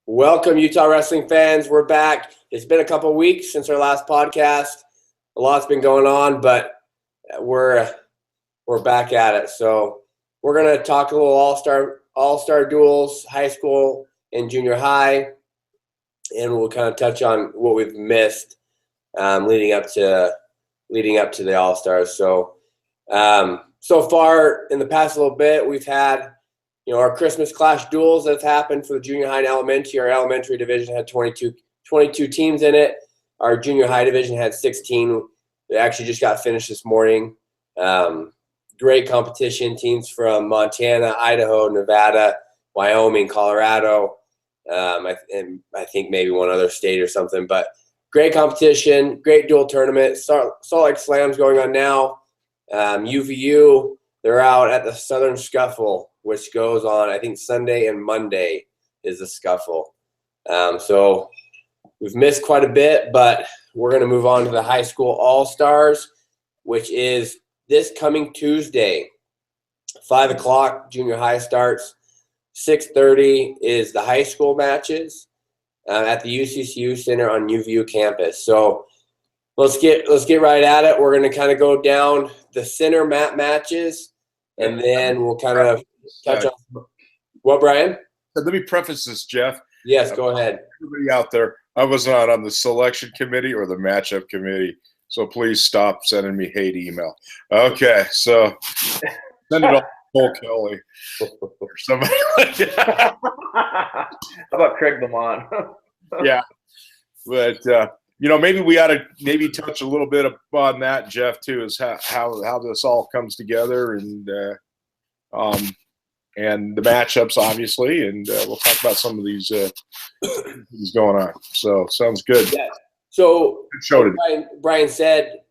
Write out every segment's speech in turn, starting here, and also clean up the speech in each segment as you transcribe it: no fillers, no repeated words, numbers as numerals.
Welcome, Utah wrestling fans. We're back. It's been a couple weeks since our last podcast. A lot's been going on, but we're back at it. So we're gonna talk a little all-star duels, high school and junior high, and we'll kind of touch on what we've missed leading up to the all-stars. So so far in the past little bit, we've had our Christmas Clash duels that have happened for the junior high and elementary. Our elementary division had 22 teams in it. Our junior high division had 16. They actually just got finished this morning. Great competition. Teams from Montana, Idaho, Nevada, Wyoming, Colorado, and I think maybe one other state or something. But great competition, great dual tournament. Salt Lake Slam's going on now. UVU, they're out at the Southern Scuffle, which goes on, I think, Sunday and Monday is the Scuffle. So we've missed quite a bit, but we're going to move on to the high school all-stars, which is this coming Tuesday. 5 o'clock, junior high starts. 6:30 is the high school matches at the UCCU Center on UVU campus. So let's get right at it. We're going to kind of go down the center matches, and then we'll kind of touch on what, Brian? Let me preface this, Jeff. Yes, go ahead. Everybody out there, I was not on the selection committee or the matchup committee, so please stop sending me hate email. Okay, so send it all to Cole Kelly or somebody like that. How about Craig Lamont? Yeah, but maybe we ought to touch a little bit upon that, Jeff, too, is how this all comes together and the matchups, obviously, and we'll talk about some of these things going on. So sounds good. Yeah. So good show today. Brian said,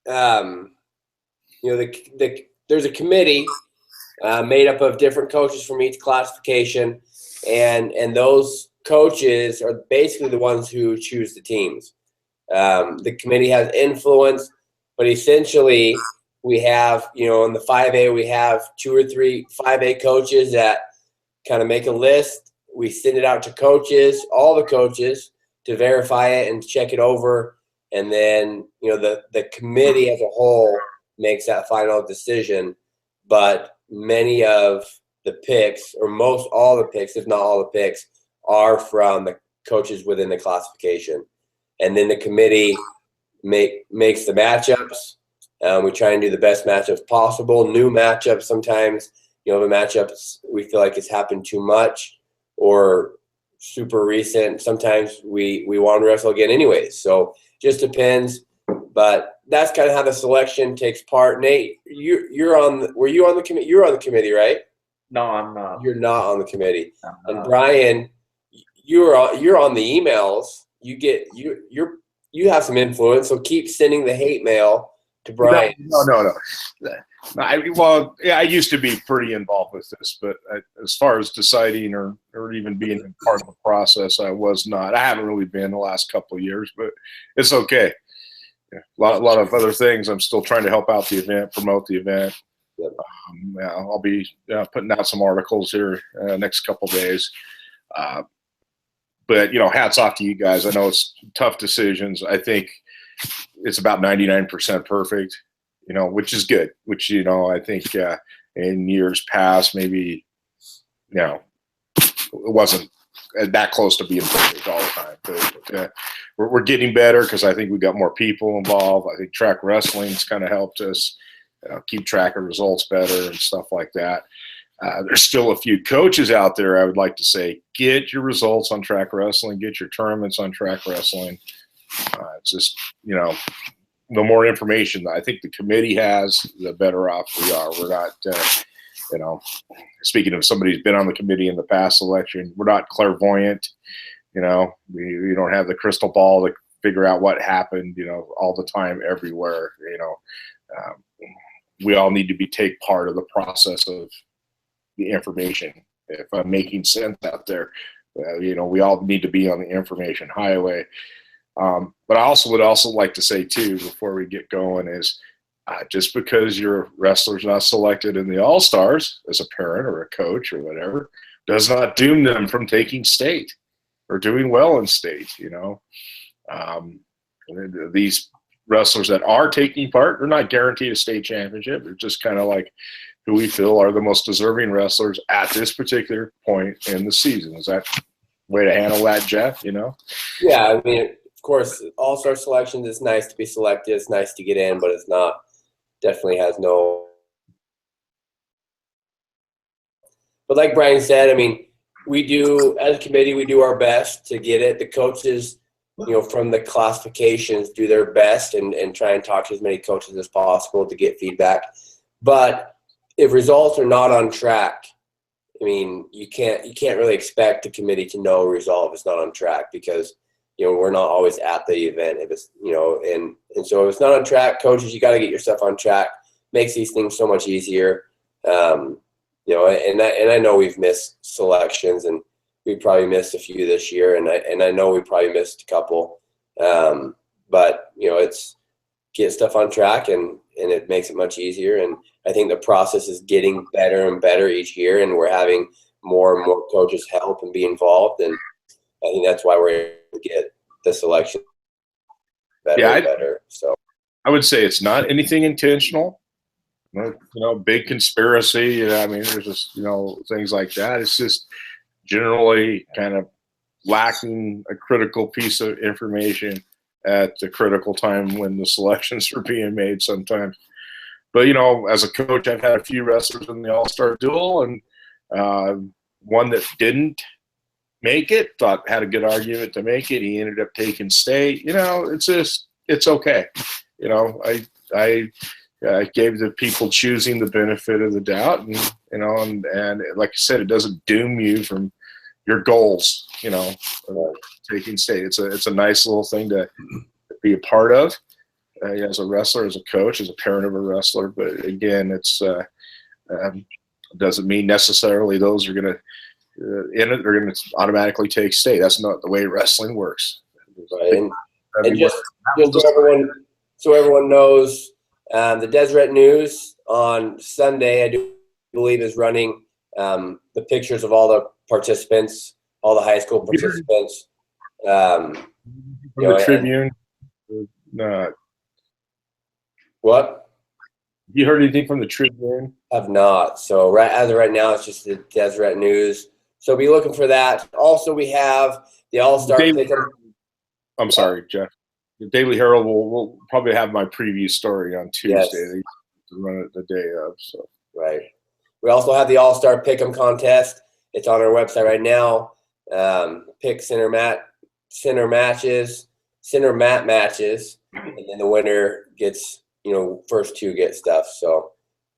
there's a committee made up of different coaches from each classification, and those coaches are basically the ones who choose the teams. The committee has influence, but essentially we have, in the 5A, we have 2 or 3 5A coaches that kind of make a list. We send it out to coaches, all the coaches, to verify it and check it over. And then, the committee as a whole makes that final decision. But many of the picks, or most all the picks, if not all the picks, are from the coaches within the classification. And then the committee makes the matchups. We try and do the best matchups possible. New matchups sometimes, the matchups we feel like it's happened too much or super recent. Sometimes we want to wrestle again anyways. So just depends. But that's kind of how the selection takes part. Nate, were you on the committee? You're on the committee, right? No, I'm not. You're not on the committee. And Brian, you're on the emails. You have some influence, so keep sending the hate mail to Brian. No. I used to be pretty involved with this, but as far as deciding or even being part of the process, I was not. I haven't really been the last couple of years, but it's okay. Yeah, a lot of other things. I'm still trying to help out the event, promote the event. Yep. I'll be putting out some articles here next couple of days. But, hats off to you guys. I know it's tough decisions. I think it's about 99% perfect, which is good, which, I think in years past, maybe, it wasn't that close to being perfect all the time. But we're getting better because I think we got more people involved. I think track wrestling's kind of helped us keep track of results better and stuff like that. There's still a few coaches out there, I would like to say, get your results on track wrestling, get your tournaments on track wrestling. It's just, the more information I think the committee has, the better off we are. We're not, speaking of somebody who's been on the committee in the past election, we're not clairvoyant. We don't have the crystal ball to figure out what happened, all the time, everywhere. We all need to take part of the process of the information. If I'm making sense out there, we all need to be on the information highway. But I would also like to say too, before we get going, is just because your wrestler's not selected in the All-Stars as a parent or a coach or whatever, does not doom them from taking state. are doing well in state. These wrestlers that are taking part, they're not guaranteed a state championship. They're just kind of like who we feel are the most deserving wrestlers at this particular point in the season. Is that way to handle that, Jeff? Yeah, I mean, of course, all-star selections, it's nice to be selected. It's nice to get in, but it's not, definitely has no. But like Brian said, I mean, we do, as a committee, we do our best to get it. The coaches, from the classifications, do their best and try and talk to as many coaches as possible to get feedback. But if results are not on track, I mean, you can't really expect the committee to know a result if it's not on track, because we're not always at the event. If it's and so if it's not on track, coaches, you got to get your stuff on track. Makes these things so much easier. And I know we've missed selections, and we probably missed a few this year, and I know we probably missed a couple. But it's get stuff on track, and it makes it much easier. And I think the process is getting better and better each year, and we're having more and more coaches help and be involved. And I think that's why we're able to get the selection better and better. So I would say it's not anything intentional. Big conspiracy. I mean, there's just things like that. It's just generally kind of lacking a critical piece of information at the critical time when the selections are being made sometimes. But, as a coach, I've had a few wrestlers in the All-Star duel, and one that didn't make it, had a good argument to make it. He ended up taking state. It's okay. I gave the people choosing the benefit of the doubt, and like I said, it doesn't doom you from your goals. Taking state. It's a nice little thing to be a part of. As a wrestler, as a coach, as a parent of a wrestler. But again, it's doesn't mean necessarily those are going to in it are going to automatically take state. That's not the way wrestling works. Right. And just so everyone knows, the Deseret News on Sunday, I do believe, is running the pictures of all the participants, all the high school participants. From the Tribune. What? You heard anything from the Tribune? Have not. So as of right now, it's just the Deseret News. So be looking for that. Also, we have the All-Star Pick'em. I'm sorry, Jeff. The Daily Herald will probably have my preview story on Tuesday. Yes. They run it the day of. So right. We also have the All-Star Pick'em contest. It's on our website right now. Pick center mat matches, and then the winner gets, first two get stuff. So,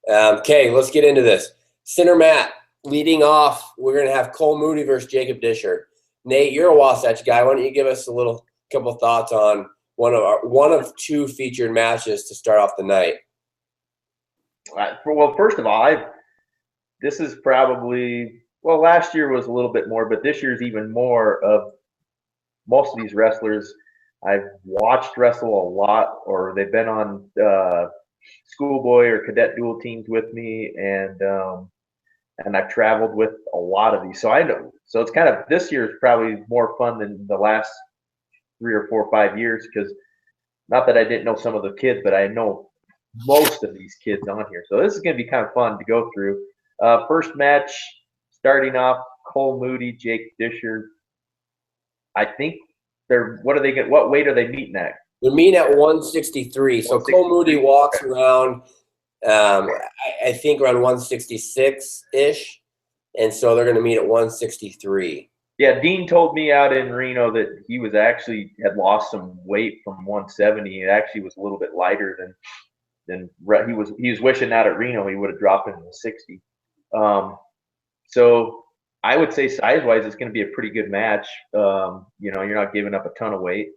okay, let's get into this. Center mat, leading off, we're going to have Cole Moody versus Jacob Disher. Nate, you're a Wasatch guy. Why don't you give us a couple thoughts on one of two featured matches to start off the night? Well, first of all, this is probably, last year was a little bit more, but this year's even more of most of these wrestlers I've watched wrestle a lot, or they've been on schoolboy or cadet dual teams with me, and I've traveled with a lot of these. So I know. So it's kind of, this year is probably more fun than the last 3 or 4 or 5 years, because not that I didn't know some of the kids, but I know most of these kids on here. So this is going to be kind of fun to go through. First match, starting off, Cole Moody, Jake Disher. I think what weight are they meeting at? They're meeting at 163. So Cole Moody walks around, I think around 166-ish. And so they're going to meet at 163. Yeah, Dean told me out in Reno that he was had lost some weight from 170. It actually was a little bit lighter than he was wishing out at Reno he would have dropped into the 60. So I would say size-wise, it's going to be a pretty good match. You're not giving up a ton of weight.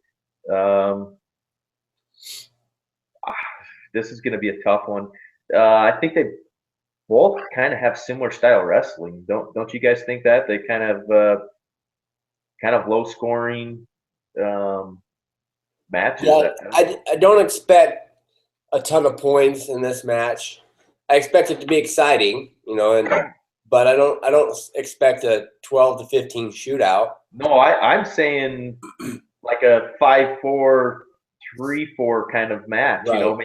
This is going to be a tough one. I think they both kind of have similar style wrestling. Don't you guys think that? They kind of low scoring matches. Yeah, I don't expect a ton of points in this match. I expect it to be exciting, but I don't expect a 12 to 15 shootout. No, I'm saying like a 5-4, 3-4 kind of match. You Right. know,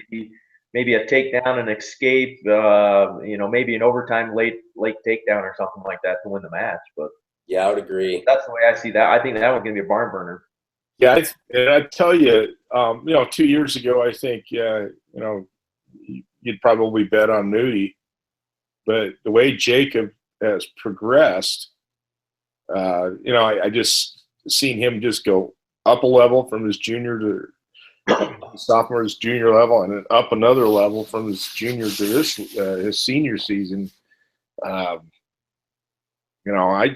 maybe a takedown and escape. You know, maybe an overtime late takedown or something like that to win the match. But Yeah, I would agree. that's the way I see that. I think that one's gonna be a barn burner. Yeah, and I tell you, 2 years ago, I think, you'd probably bet on Moody, but the way Jacob has progressed, I just seen him just go up a level from his junior to sophomore, his junior level, and then up another level from his junior to his senior season. Um, like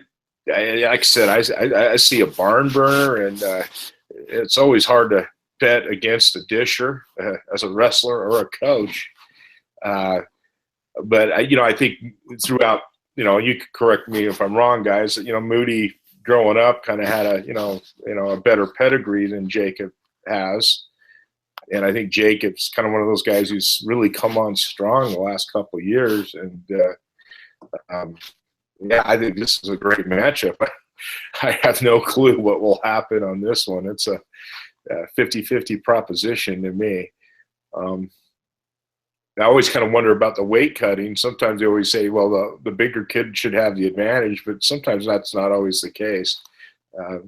I said, I see a barn burner, and it's always hard to bet against a disher as a wrestler or a coach. But I think throughout, you could correct me if I'm wrong, guys. Moody growing up kind of had a better pedigree than Jacob has, and I think Jacob's kind of one of those guys who's really come on strong the last couple of years. And yeah, I think this is a great matchup. I have no clue what will happen on this one. It's a 50-50 proposition to me. I always kind of wonder about the weight cutting. Sometimes they always say, well, the bigger kid should have the advantage, but sometimes that's not always the case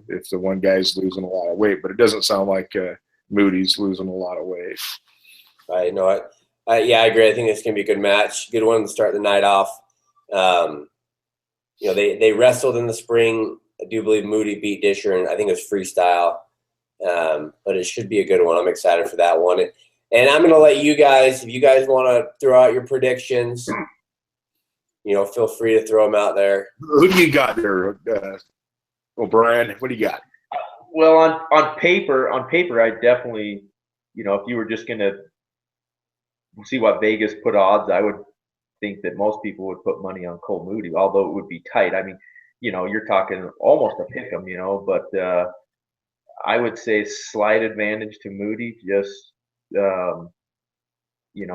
if the one guy's losing a lot of weight. But it doesn't sound like Moody's losing a lot of weight. I know it. Yeah, I agree. I think it's going to be a good match. Good one to start the night off. They wrestled in the spring. I do believe Moody beat Disher, and I think it was freestyle. But it should be a good one. I'm excited for that one. And I'm going to let you guys, if you guys want to throw out your predictions, feel free to throw them out there. Who do you got there, O'Brien? What do you got? Well, on paper, I definitely, if you were just gonna see what Vegas put odds, I would think that most people would put money on Cole Moody, although it would be tight. I mean, you're talking almost a pick 'em, but I would say slight advantage to Moody. Just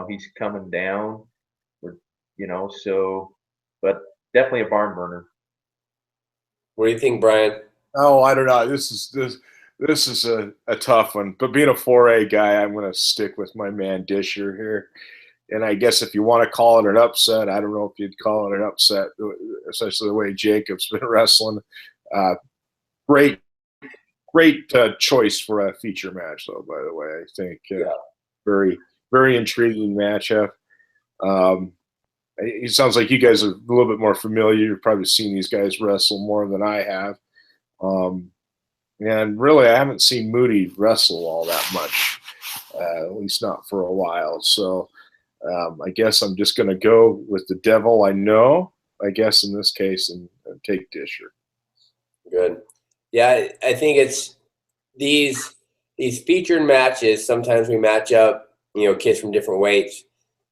he's coming down, so, but definitely a barn burner. What do you think, Brian? Oh, I don't know. This is a tough one. But being a 4A guy, I'm going to stick with my man Disher here. And I guess if you want to call it an upset, I don't know if you'd call it an upset, especially the way Jacob's been wrestling. Great choice for a feature match, though, by the way. I think very, very intriguing matchup. It sounds like you guys are a little bit more familiar. You've probably seen these guys wrestle more than I have. And really, I haven't seen Moody wrestle all that much, at least not for a while. So I guess I'm just going to go with the devil I know, I guess, in this case, and take Disher. Good. Yeah, I think it's these featured matches. Sometimes we match up, kids from different weights.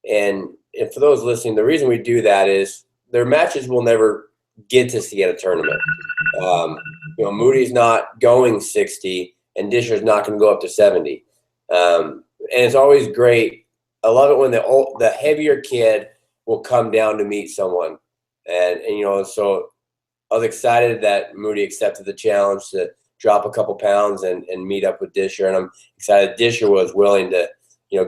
And for those listening, the reason we do that is their matches will never get to see at a tournament. Moody's not going 60, and Disher's not going to go up to 70. And it's always great. I love it when the heavier kid will come down to meet someone. And so I was excited that Moody accepted the challenge to drop a couple pounds and meet up with Disher. And I'm excited Disher was willing to,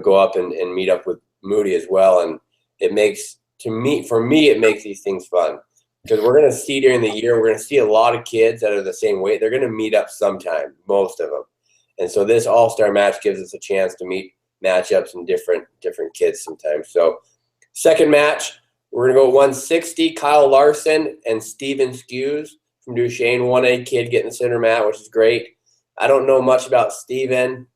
go up and meet up with Moody as well. And it makes, for me, it makes these things fun. Because we're going to see during the year, we're going to see a lot of kids that are the same weight. They're going to meet up sometime, most of them. And so this all-star match gives us a chance to meet matchups and different kids sometimes. So second match, we're going to go 160, Kyle Larson and Steven Skews from Duchesne, 1A kid getting the center mat, which is great. I don't know much about Steven.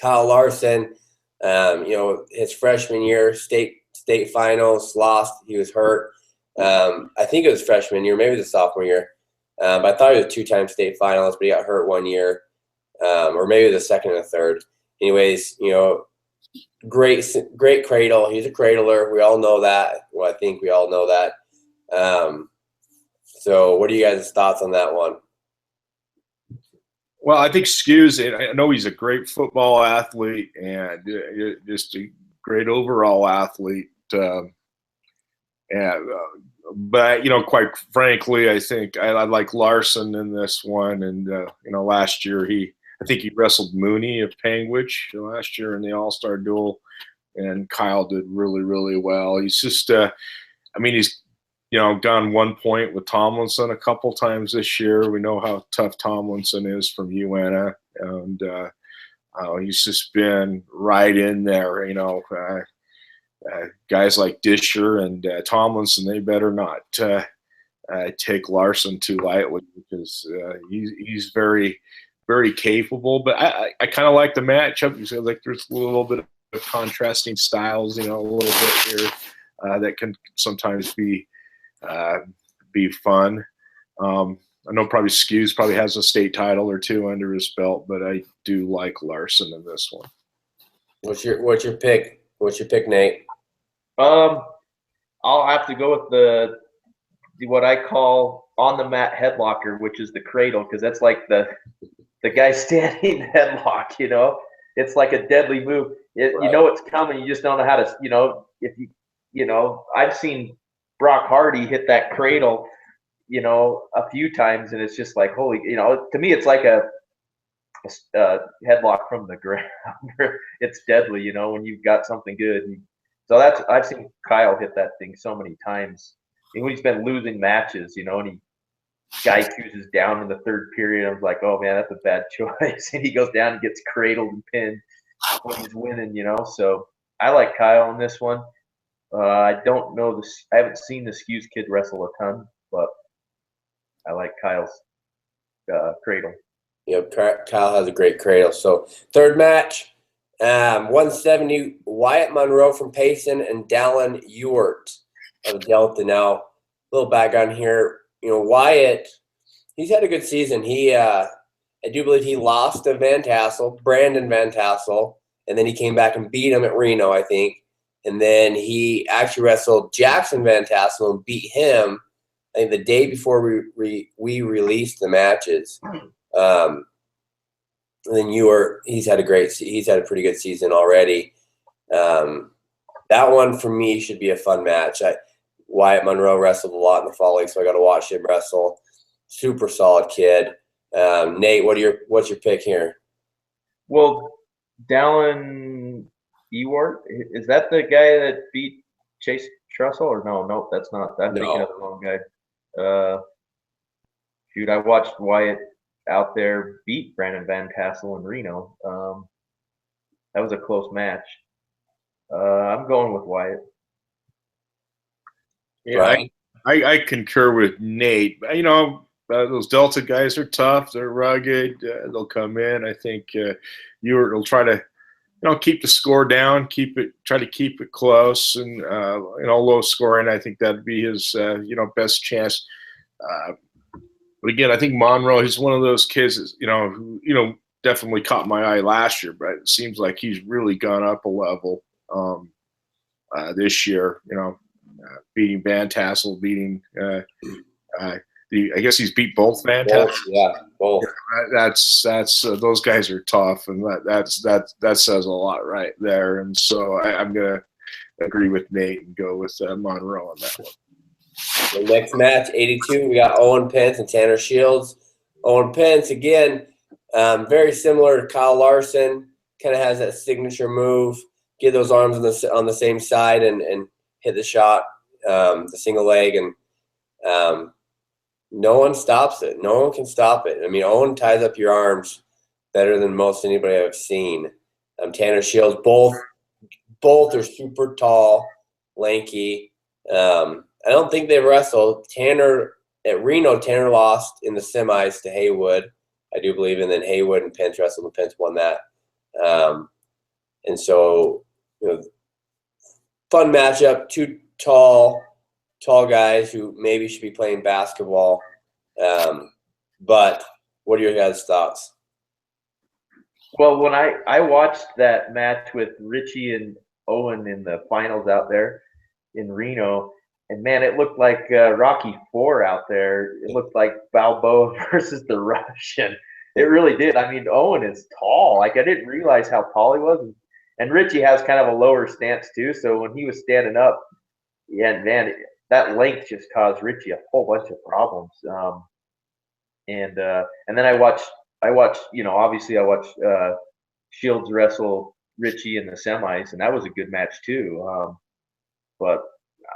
Kyle Larson, his freshman year, state finals, lost. He was hurt. I think it was freshman year, maybe it was sophomore year. But I thought he was a two-time state finalist, but he got hurt one year, or maybe the second or third. Anyways, great cradle. He's a cradler. We all know that. Well, I think we all know that. So what are you guys' thoughts on that one? Well, I think Skews, I know he's a great football athlete and just a great overall athlete. And but quite frankly, I think I like Larson in this one. And last year I think he wrestled Mooney of Panguitch last year in the All-Star duel, and Kyle did really, really well. He's just, he's gone 1 point with Tomlinson a couple times this year. We know how tough Tomlinson is from UNA, and he's just been right in there. Guys like Disher and Tomlinson, they better not take Larson too lightly, because he's very, very capable. But I kind of like the matchup. You like there's a little bit of contrasting styles, a little bit here that can sometimes be fun. I know probably Skews probably has a state title or two under his belt, but I do like Larson in this one. What's your pick? What's your pick, Nate? I'll have to go with what I call on the mat headlocker, which is the cradle, because that's like the guy standing headlock. It's like a deadly move. Right. You know it's coming. You just don't know how to. If you I've seen Brock Hardy hit that cradle, a few times, and it's just like holy. To me, it's like a headlock from the ground. It's deadly. When you've got something good. So I've seen Kyle hit that thing so many times. And when he's been losing matches, and guy chooses down in the third period, I was like, oh man, that's a bad choice. And he goes down and gets cradled and pinned when he's winning, So I like Kyle in this one. I don't know this. I haven't seen the Skews kid wrestle a ton, but I like Kyle's cradle. Yep, Kyle has a great cradle. So third match. 170, Wyatt Monroe from Payson and Dallin Ewart of Delta. Now, a little background here. Wyatt, he's had a good season. I do believe he lost to Brandon Van Tassel, and then he came back and beat him at Reno, I think. And then he actually wrestled Jackson Van Tassel and beat him, I think, the day before we released the matches. And then he's had a pretty good season already. That one for me should be a fun match. Wyatt Monroe wrestled a lot in the fall league, so I got to watch him wrestle. Super solid kid. Nate, what's your pick here? Well, Dallin Ewart, is that the guy that beat Chase Trussell? Or no, that's not. I'm thinking of the wrong guy. Shoot, I watched Wyatt out there beat Brandon Van Tassel in Reno. That was a close match. I'm going with Wyatt. Yeah, I concur with Nate. Those Delta guys are tough. They're rugged. They'll come in. I think Ewart will try to keep the score down, try to keep it close, and low scoring. I think that'd be his best chance. But again, I think Monroe, he's one of those kids, who definitely caught my eye last year, but it seems like he's really gone up a level this year. Beating Van Tassel, beating I guess he's beat both Van Tassel. Yeah, both. That's those guys are tough, and that says a lot right there. And so I'm gonna agree with Nate and go with Monroe on that one. The next match, 82, we got Owen Pence and Tanner Shields. Owen Pence, again, very similar to Kyle Larson, kind of has that signature move, get those arms on the same side and hit the shot, the single leg, and no one stops it. No one can stop it. Owen ties up your arms better than most anybody I've seen. Tanner Shields, both are super tall, lanky. I don't think they wrestled. At Reno, Tanner lost in the semis to Haywood, I do believe, and then Haywood and Pence wrestled, and Pence won that. And so, fun matchup. Two tall guys who maybe should be playing basketball. But what are your guys' thoughts? Well, when I watched that match with Richie and Owen in the finals out there in Reno, and man, it looked like Rocky IV out there. It looked like Balboa versus the Russian. It really did. Owen is tall. I didn't realize how tall he was. And Richie has kind of a lower stance too. So when he was standing up, yeah, man, that length just caused Richie a whole bunch of problems. And then I watched, obviously I watched Shields wrestle Richie in the semis, and that was a good match too. But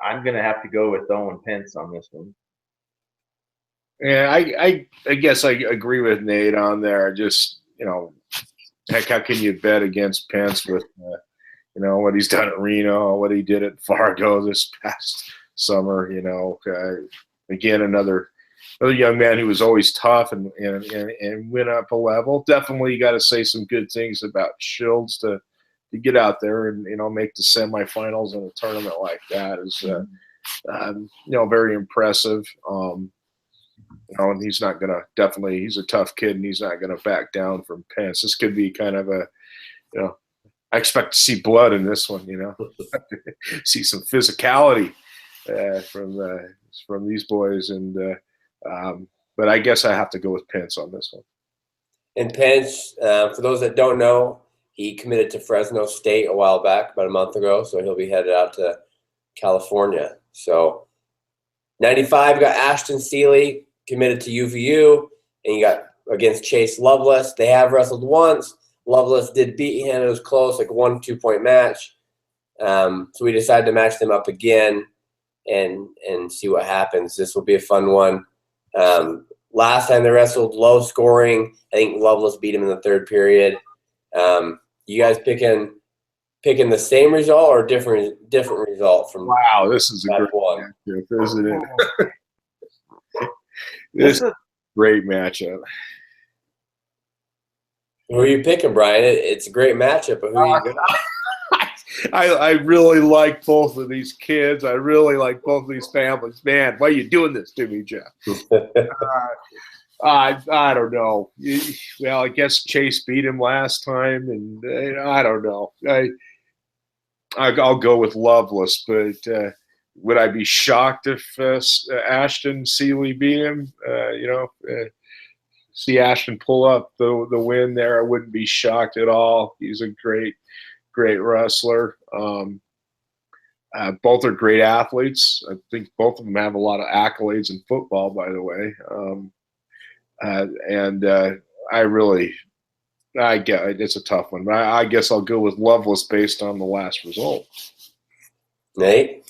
I'm gonna have to go with Owen Pence on this one. Yeah, I guess I agree with Nate on there. Just, heck, how can you bet against Pence with what he's done at Reno, what he did at Fargo this past summer? Again, another young man who was always tough and went up a level. Definitely got to say some good things about Shields to get out there and make the semifinals in a tournament like that is very impressive. And he's not gonna he's a tough kid and he's not gonna back down from Pence. This could be kind of I expect to see blood in this one. See some physicality from these boys but I guess I have to go with Pence on this one. And Pence, for those that don't know, he committed to Fresno State a while back, about a month ago, so he'll be headed out to California. So 95 got Ashton Seeley committed to UVU, and you got against Chase Loveless. They have wrestled once. Loveless did beat him. It was close, like a 1-2 point match. So we decided to match them up again and see what happens. This will be a fun one. Last time they wrestled, low scoring. I think Loveless beat him in the third period. You guys picking the same result or different result from? Wow, this is a great matchup, isn't it? This is a great matchup. Who are you picking, Brian? It's a great matchup, but who are you got? I really like both of these kids. I really like both of these families. Man, why are you doing this to me, Jeff? I don't know. Well, I guess Chase beat him last time, and I don't know. I'll go with Loveless, but would I be shocked if Ashton Seeley beat him? See Ashton pull up the win there. I wouldn't be shocked at all. He's a great wrestler. Both are great athletes. I think both of them have a lot of accolades in football, by the way. I get it's a tough one, but I guess I'll go with Loveless based on the last result. Nate?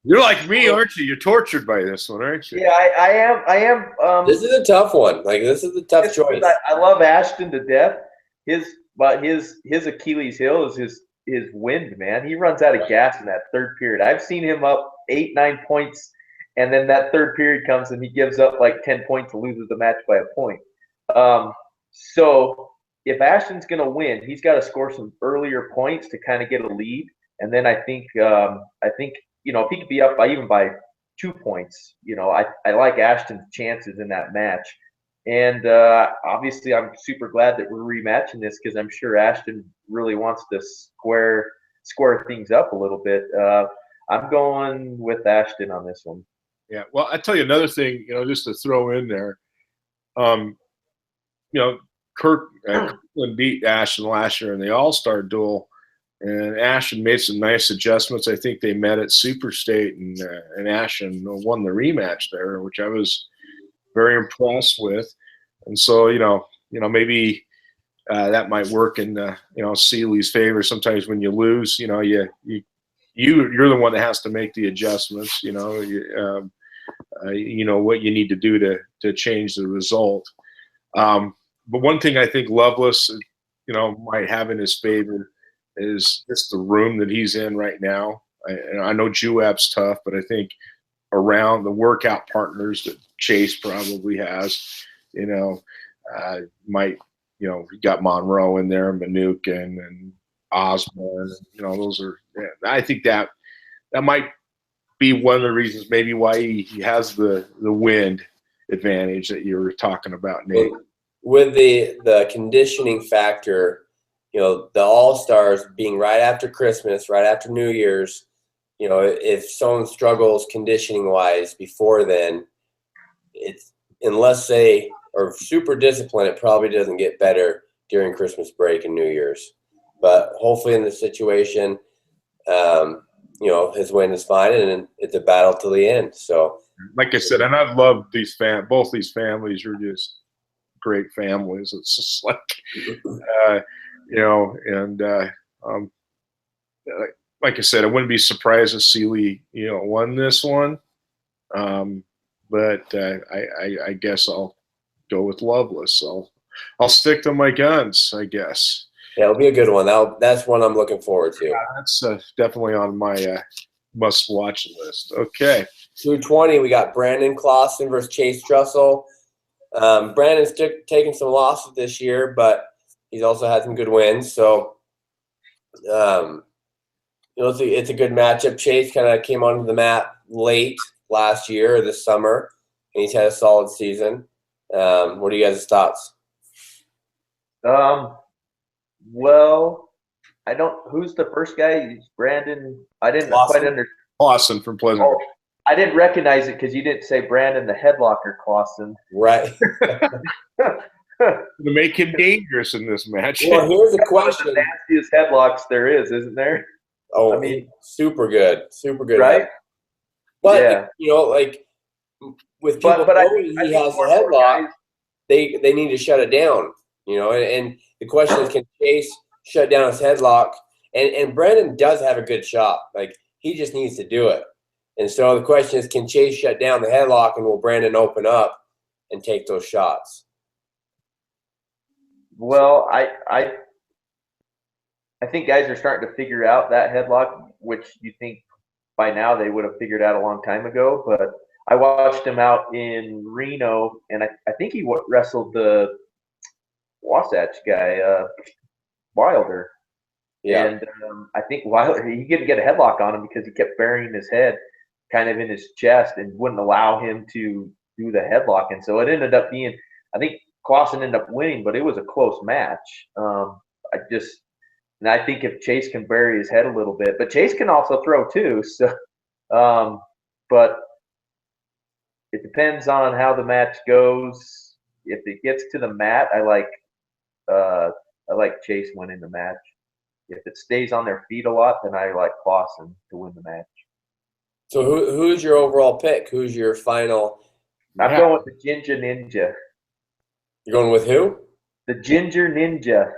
You're like me, aren't you? You're tortured by this one, aren't you? Yeah, I am. This is a tough one. This is a tough choice. I love Ashton to death. His Achilles heel is his wind, man. He runs out of gas in that third period. I've seen him up 8-9 points, and then that third period comes and he gives up like 10 points and loses the match by a point. So if Ashton's going to win, he's got to score some earlier points to kind of get a lead. And then I think if he could be up by 2 points, I like Ashton's chances in that match. And obviously, I'm super glad that we're rematching this because I'm sure Ashton really wants to square things up a little bit. I'm going with Ashton on this one. Yeah. Well, I tell you another thing, just to throw in there. Kirkland beat Ashton last year in the All-Star duel, and Ashton made some nice adjustments. I think they met at Super State, and Ashton won the rematch there, which I was very impressed with. And so, maybe that might work in Seeley's favor. Sometimes when you lose, you're the one that has to make the adjustments. What you need to do to change the result. But one thing I think Loveless, might have in his favor is just the room that he's in right now. I know Juab's tough, but I think around the workout partners that Chase probably has, might, you got Monroe in there, Manukin and Osborne, those are, I think that might be one of the reasons maybe why he has the wind advantage that you were talking about, Nate. With the conditioning factor, the All-Stars being right after Christmas, right after New Year's, if someone struggles conditioning-wise before then, unless they are super disciplined, it probably doesn't get better during Christmas break and New Year's. But hopefully in this situation, his win is fine, and it's a battle till the end. So, like I said, and I love both these families are just great families. It's just like, and like I said, I wouldn't be surprised if Sealy, won this one. But I guess I'll go with Loveless. I'll stick to my guns, I guess. Yeah, it'll be a good one. That's one I'm looking forward to. That's definitely on my must-watch list. Okay. 220, we got Brandon Clausen versus Chase Trussell. Brandon's taken some losses this year, but he's also had some good wins. So, it's a good matchup. Chase kind of came onto the map late last year or this summer, and he's had a solid season. What are you guys' thoughts? Well, I don't. Who's the first guy? Brandon. I didn't Clausen. quite understand. Clausen from Pleasant. Oh, I didn't recognize it because you didn't say Brandon the headlocker Clausen. Right. To make him dangerous in this match. Well, here's a That's one of question. the nastiest headlocks there is, isn't there? Oh, I mean, super good, right? But Yeah. Like with people But I knowing think he has the more and more headlock, guys- they need to shut it down. And the question is, can Chase shut down his headlock? And Brandon does have a good shot. Like, he just needs to do it. And so the question is, can Chase shut down the headlock, and will Brandon open up and take those shots? Well, I think guys are starting to figure out that headlock, which you think by now they would have figured out a long time ago. But I watched him out in Reno, and I think he wrestled the Wasatch guy, Wilder. Yeah. And I think Wilder, he couldn't get a headlock on him because he kept burying his head kind of in his chest and wouldn't allow him to do the headlock. And so it ended up being, I think Clausen ended up winning, but it was a close match. And I think if Chase can bury his head a little bit, but Chase can also throw too. So, but it depends on how the match goes. If it gets to the mat, I like Chase winning the match. If it stays on their feet a lot, then I like Clausen to win the match. So who's your overall pick? Who's your final? I'm going with the Ginger Ninja. You're going with who? The Ginger Ninja.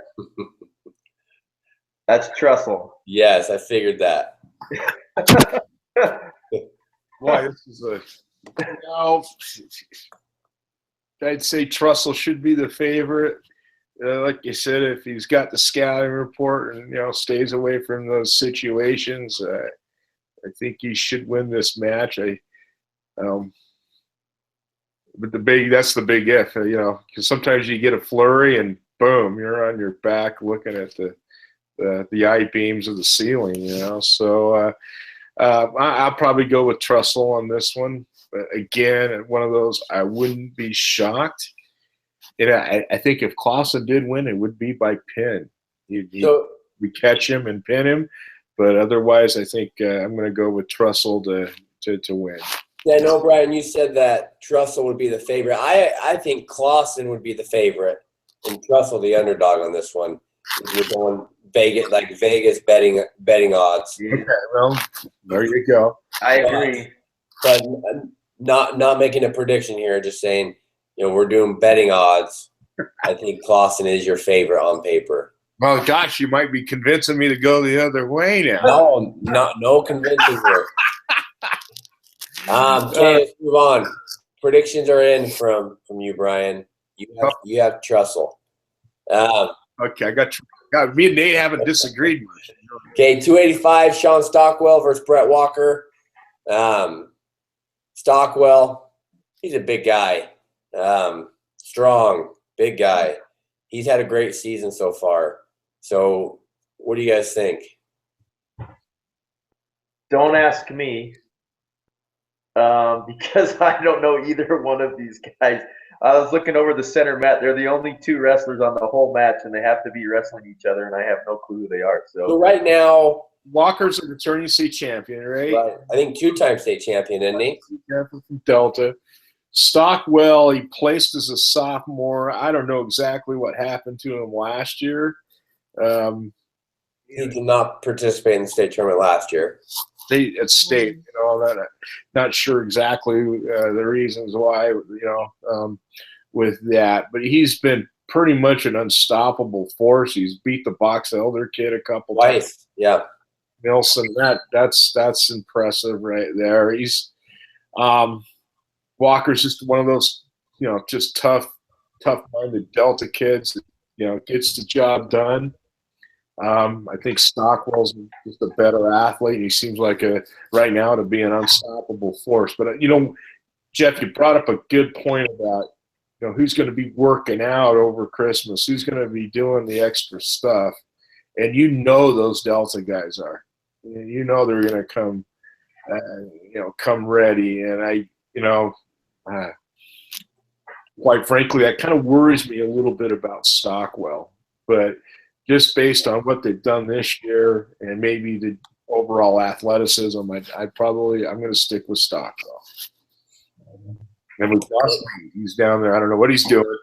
That's Trussell. Yes, I figured that. Boy, this is I'd say Trussell should be the favorite. Like you said, if he's got the scouting report and stays away from those situations, I think he should win this match. But that's the big if, because sometimes you get a flurry and boom, you're on your back looking at the eye beams of the ceiling. So I'll probably go with Trussell on this one. But again, one of those I wouldn't be shocked. And I think if Clausen did win, it would be by pin. We catch him and pin him, but otherwise, I think I'm going to go with Trussell to win. Yeah, no, Brian, you said that Trussell would be the favorite. I think Clausen would be the favorite, and Trussell the underdog on this one. You're going Vegas betting odds. Okay, well, there you go. I agree. But not making a prediction here, just saying. We're doing betting odds. I think Clausen is your favorite on paper. Well, gosh, you might be convincing me to go the other way now. No convincing here. Okay, let's move on. Predictions are in from you, Brian. You have Trussell. Okay, I got me and Nate haven't disagreed much. Okay, 285, Sean Stockwell versus Brett Walker. Stockwell, he's a big guy. Strong, big guy. He's had a great season so far. So what do you guys think? Don't ask me because I don't know either one of these guys. I was looking over the center mat. They're the only two wrestlers on the whole match, and they have to be wrestling each other, and I have no clue who they are. So right now, Walker's a returning state champion, right? I think 2-time state champion, isn't he? From Delta. Stockwell, he placed as a sophomore. I don't know exactly what happened to him last year. He did not participate in the state tournament last year. state at state. You know, that not sure exactly the reasons why. With that, but he's been pretty much an unstoppable force. He's beat the Box Elder kid a couple times. Twice, yeah. Nilsson, that's impressive right there. He's Walker's just one of those, just tough-minded Delta kids that, gets the job done. I think Stockwell's just a better athlete. He seems like right now to be an unstoppable force. But Jeff, you brought up a good point about who's going to be working out over Christmas, who's going to be doing the extra stuff, and those Delta guys are. They're going to come, come ready, and quite frankly, that kind of worries me a little bit about Stockwell, but just based on what they've done this year and maybe the overall athleticism, I'm going to stick with Stockwell. And with Dusty, he's down there. I don't know what he's doing.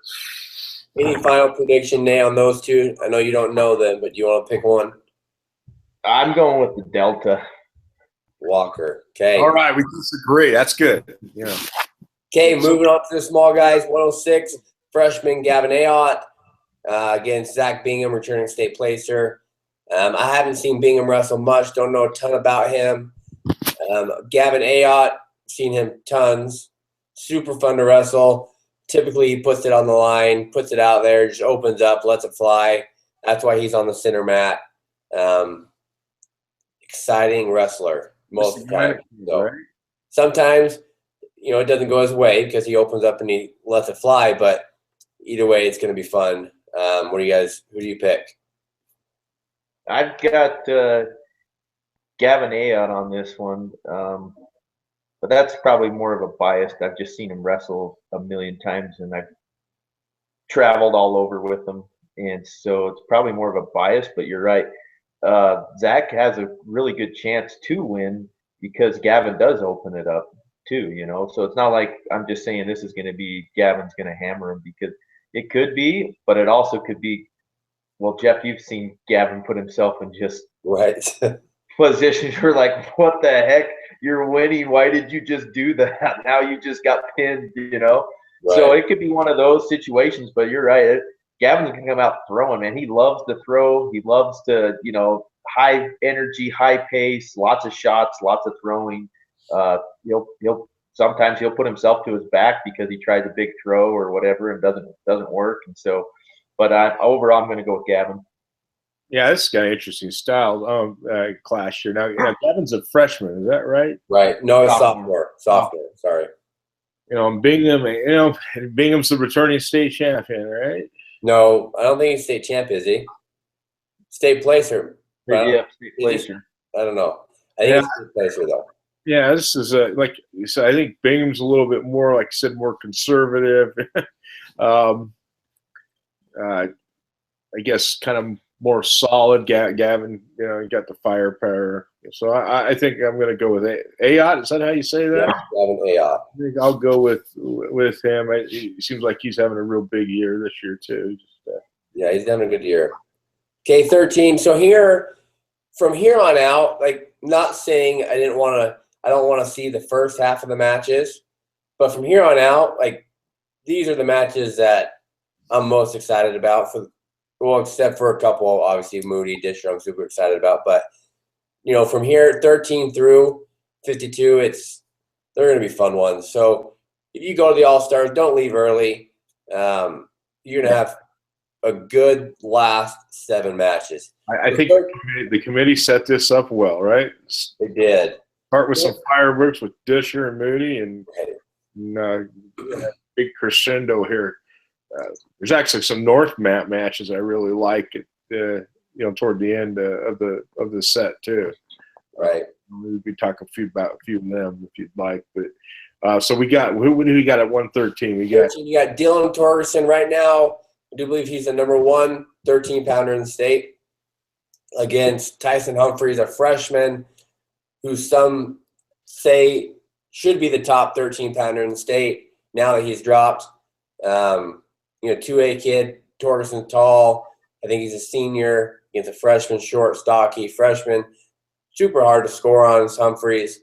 Any final prediction, Nate, on those two? I know you don't know them, but do you want to pick one? I'm going with the Delta. Walker. Okay. All right, we disagree. That's good. Yeah. Okay, moving on to the small guys. 106, freshman Gavin Ayotte against Zach Bingham, returning state placer. I haven't seen Bingham wrestle much. Don't know a ton about him. Gavin Ayotte, seen him tons. Super fun to wrestle. Typically, he puts it on the line, puts it out there, just opens up, lets it fly. That's why he's on the center mat. Exciting wrestler most of the time. So sometimes, it doesn't go his way because he opens up and he lets it fly. But either way, it's going to be fun. Who do you pick? I've got Gavin Ayotte on this one. But that's probably more of a bias. I've just seen him wrestle a million times, and I've traveled all over with him. And so it's probably more of a bias, but you're right. Zach has a really good chance to win because Gavin does open it up too, So it's not like I'm just saying this is going to be Gavin's going to hammer him, because it could be, but it also could be, well, Jeff, you've seen Gavin put himself in just right positions. You're like, what the heck? You're winning. Why did you just do that? Now you just got pinned, Right. So it could be one of those situations, but you're right. Gavin's going to come out throwing, man. He loves to throw. He loves to, high energy, high pace, lots of shots, lots of throwing. Sometimes he'll put himself to his back because he tried a big throw or whatever and doesn't work. And so, but overall, I'm going to go with Gavin. Yeah, this is kind of interesting style class here. Now, Gavin's a freshman, is that right? Right. No, it's sophomore. Sorry. Bingham's the returning state champion, right? No, I don't think he's state champ, is he? State placer. Yeah, state placer. I don't know. I think he's state placer, though. Yeah, this is like you said. I think Bingham's a little bit more, like I said, more conservative. I guess kind of more solid. Gavin, he got the firepower. So I think I'm going to go with Ayotte. Is that how you say that? Yeah, Gavin Ayotte. I think I'll go with him. It seems like he's having a real big year this year too. Yeah, he's having a good year. Okay, 13. So from here on out, like, not saying I don't want to see the first half of the matches, but from here on out, like, these are the matches that I'm most excited about except for a couple, obviously Moody, Disher, I'm super excited about. But, from here, 13 through 52, they're going to be fun ones. So if you go to the All-Stars, don't leave early. You're going to have a good last 7 matches. I think the committee set this up well, right? They did. Start with some fireworks with Disher and Moody, and big crescendo here. There's actually some North mat matches I really like. Toward the end of the set too. Right. We'll be talking about a few of them if you'd like. But so we got who do we got at 113? You got Dylan Torgerson right now. I do believe he's the number 1 13-pounder in the state against Tyson Humphreys, a freshman who some say should be the top 13-pounder in the state now that he's dropped. 2A kid, Torgerson tall. I think he's a senior against a freshman, short, stocky freshman. super hard to score on. Humphreys,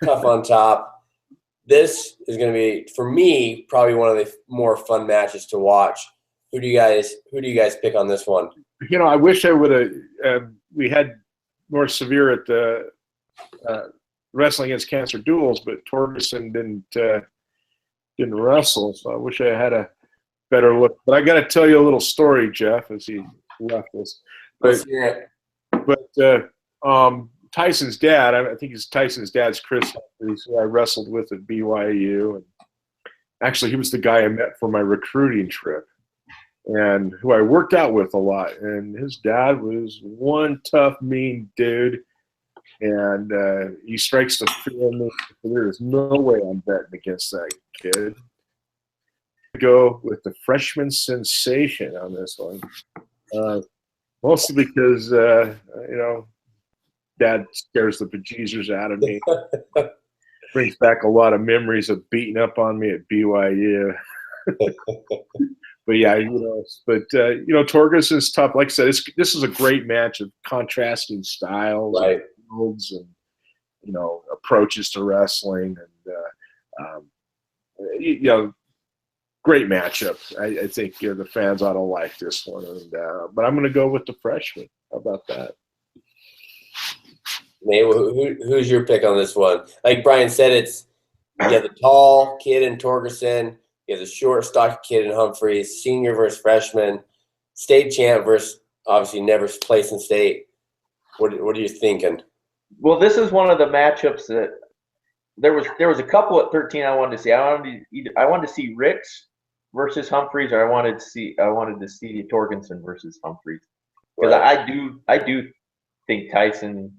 tough on top. This is going to be, for me, probably one of the more fun matches to watch. Who do you guys pick on this one? I wish I would have. We had more severe at the Wrestling Against Cancer duels, but Torgerson didn't wrestle, so I wish I had a better look. But I got to tell you a little story, Jeff, as he left us. Let's hear it. But Tyson's dad, I think it's Tyson's dad's Chris, who I wrestled with at BYU. And actually, he was the guy I met for my recruiting trip and who I worked out with a lot. And his dad was one tough, mean dude. And he strikes the fear in me. There's no way I'm betting against that kid. Go with the freshman sensation on this one. Mostly because, Dad scares the bejesus out of me. Brings back a lot of memories of beating up on me at BYU. But yeah, Torgerson's tough. Like I said, this is a great match of contrasting styles, right, and approaches to wrestling, and great matchup. I think the fans ought to like this one, but I'm going to go with the freshman. How about that? Nate, who's your pick on this one? Like Brian said, you have the tall kid in Torgerson, you have the short, stocky kid in Humphreys, senior versus freshman, state champ versus obviously never placed in state. What are you thinking? Well, this is one of the matchups that there was a couple at 13 I wanted to see. I wanted to see Ricks versus Humphreys, or I wanted to see Torgerson versus Humphreys, because right. I do think Tyson.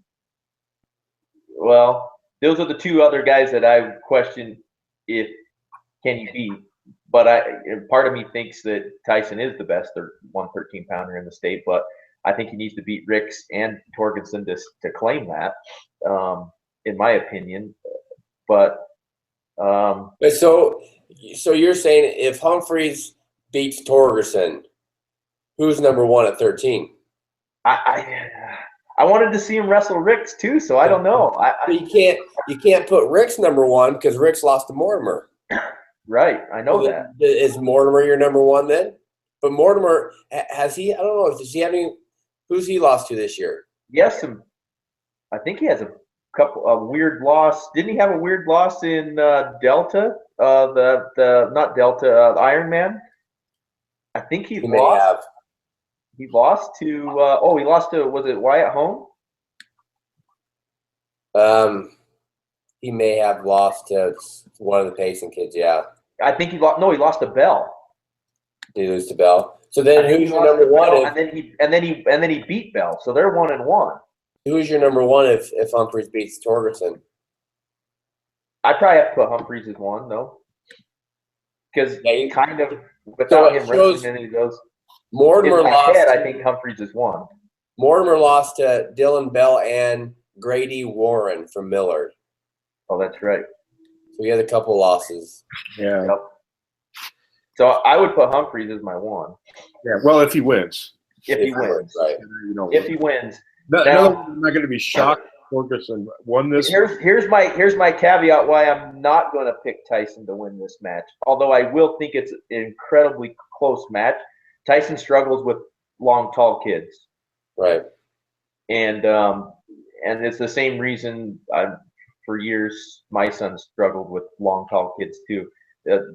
Well, those are the two other guys that I question if can you beat. But part of me thinks that Tyson is the best 113-pounder in the state, but I think he needs to beat Ricks and Torgerson to claim that, in my opinion. But so you're saying if Humphreys beats Torgerson, who's number one at 13? I wanted to see him wrestle Ricks too, so I don't know. You can't put Ricks number one because Ricks lost to Mortimer. Right, I know that. Is Mortimer your number one then? But Mortimer, has he? I don't know. Does he have any? Who's he lost to this year? Yes, I think he has a weird loss. Didn't he have a weird loss in Delta? Not Delta, Ironman. I think he lost. He lost to he lost to, was it Wyatt Hone? He may have lost to one of the Payson kids, yeah. I think he lost to Bell. Did he lose to Bell? So then who's your number one? And then he beat Bell. So they're 1-1. Who's your number one if Humphreys beats Torgerson? I probably have to put Humphreys as one, though. Because kind of without him wrestling any of those. Mortimer lost. I think Humphreys is one. Mortimer lost to Dylan Bell and Grady Warren from Millard. Oh, that's right. So he had a couple losses. Yeah. Yep. So I would put Humphreys as my one. Yeah. Well, if he wins. If he wins, right? If he wins. I'm not going to be shocked. Torgerson won this. Here's my caveat why I'm not going to pick Tyson to win this match. Although I will think it's an incredibly close match. Tyson struggles with long, tall kids, right? And it's the same reason for years my son struggled with long, tall kids too.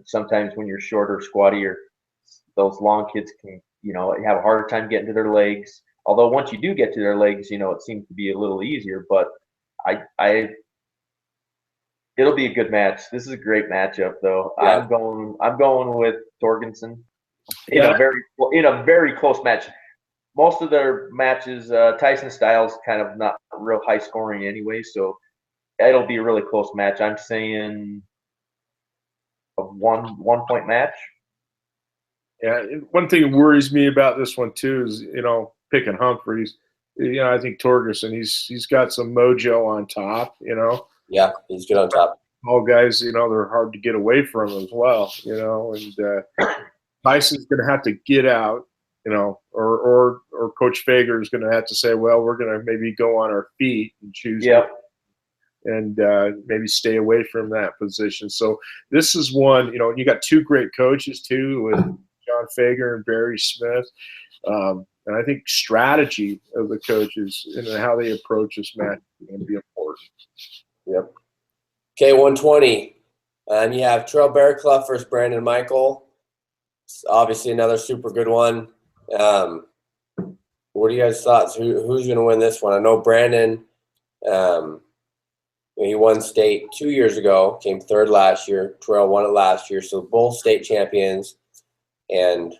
Sometimes when you're shorter, squattier, those long kids can have a harder time getting to their legs. Although once you do get to their legs, it seems to be a little easier. But it'll be a good match. This is a great matchup, though. Yeah. I'm going with Torgerson. In a very close match. Most of their matches, Tyson style's kind of not real high scoring anyway, so it'll be a really close match. I'm saying a 1 point match. Yeah, one thing that worries me about this one too is picking Humphreys. I think Torgerson, he's got some mojo on top. Yeah, he's good on top. All guys, they're hard to get away from as well. And Tyson's going to have to get out you know, or Coach Fager is going to have to say, well, we're going to maybe go on our feet and choose. Yep. And maybe stay away from that position. So this is one, you know, you got two great coaches too, with John Fager and Barry Smith. And I think strategy of the coaches and how they approach this match is going to be important. Yep. Okay, 120. And you have Terrell Bearclough versus Brandon Michael. It's obviously another super good one. What are you guys' thoughts? Who's going to win this one? I know Brandon, he won state 2 years ago, came third last year. Terrell won it last year, so both state champions. And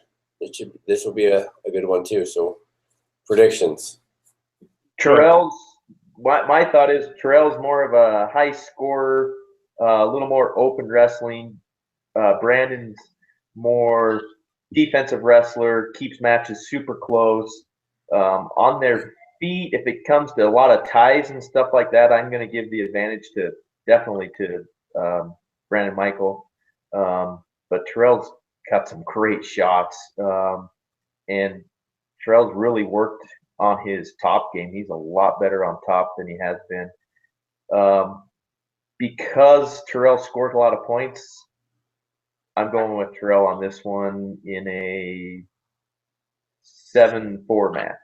this will be a good one too. So predictions. Terrell's my thought is Terrell's more of a high scorer, a little more open wrestling. Brandon's more defensive wrestler, keeps matches super close. On their feet, if it comes to a lot of ties and stuff like that, I'm going to give the advantage definitely to Brandon Michael. But Terrell's got some great shots, and Terrell's really worked on his top game. He's a lot better on top than he has been. Because Terrell scored a lot of points, I'm going with Terrell on this one in a 7-4 match.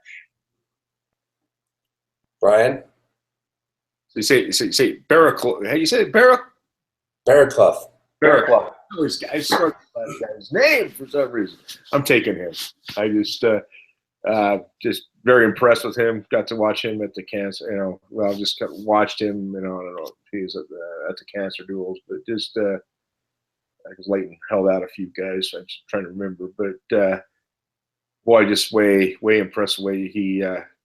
So Brian? you say Bearclough. How do you say it? Bearclough? Bearclough. Bearclough. I struggle with that guy's name for some reason. I'm taking him. I just very impressed with him. Got to watch him at the cancer. You know, well, just watched him. You know, I don't know if he was at the cancer duels, but just because Leighton held out a few guys, so I'm just trying to remember. But boy, just way impressed the way he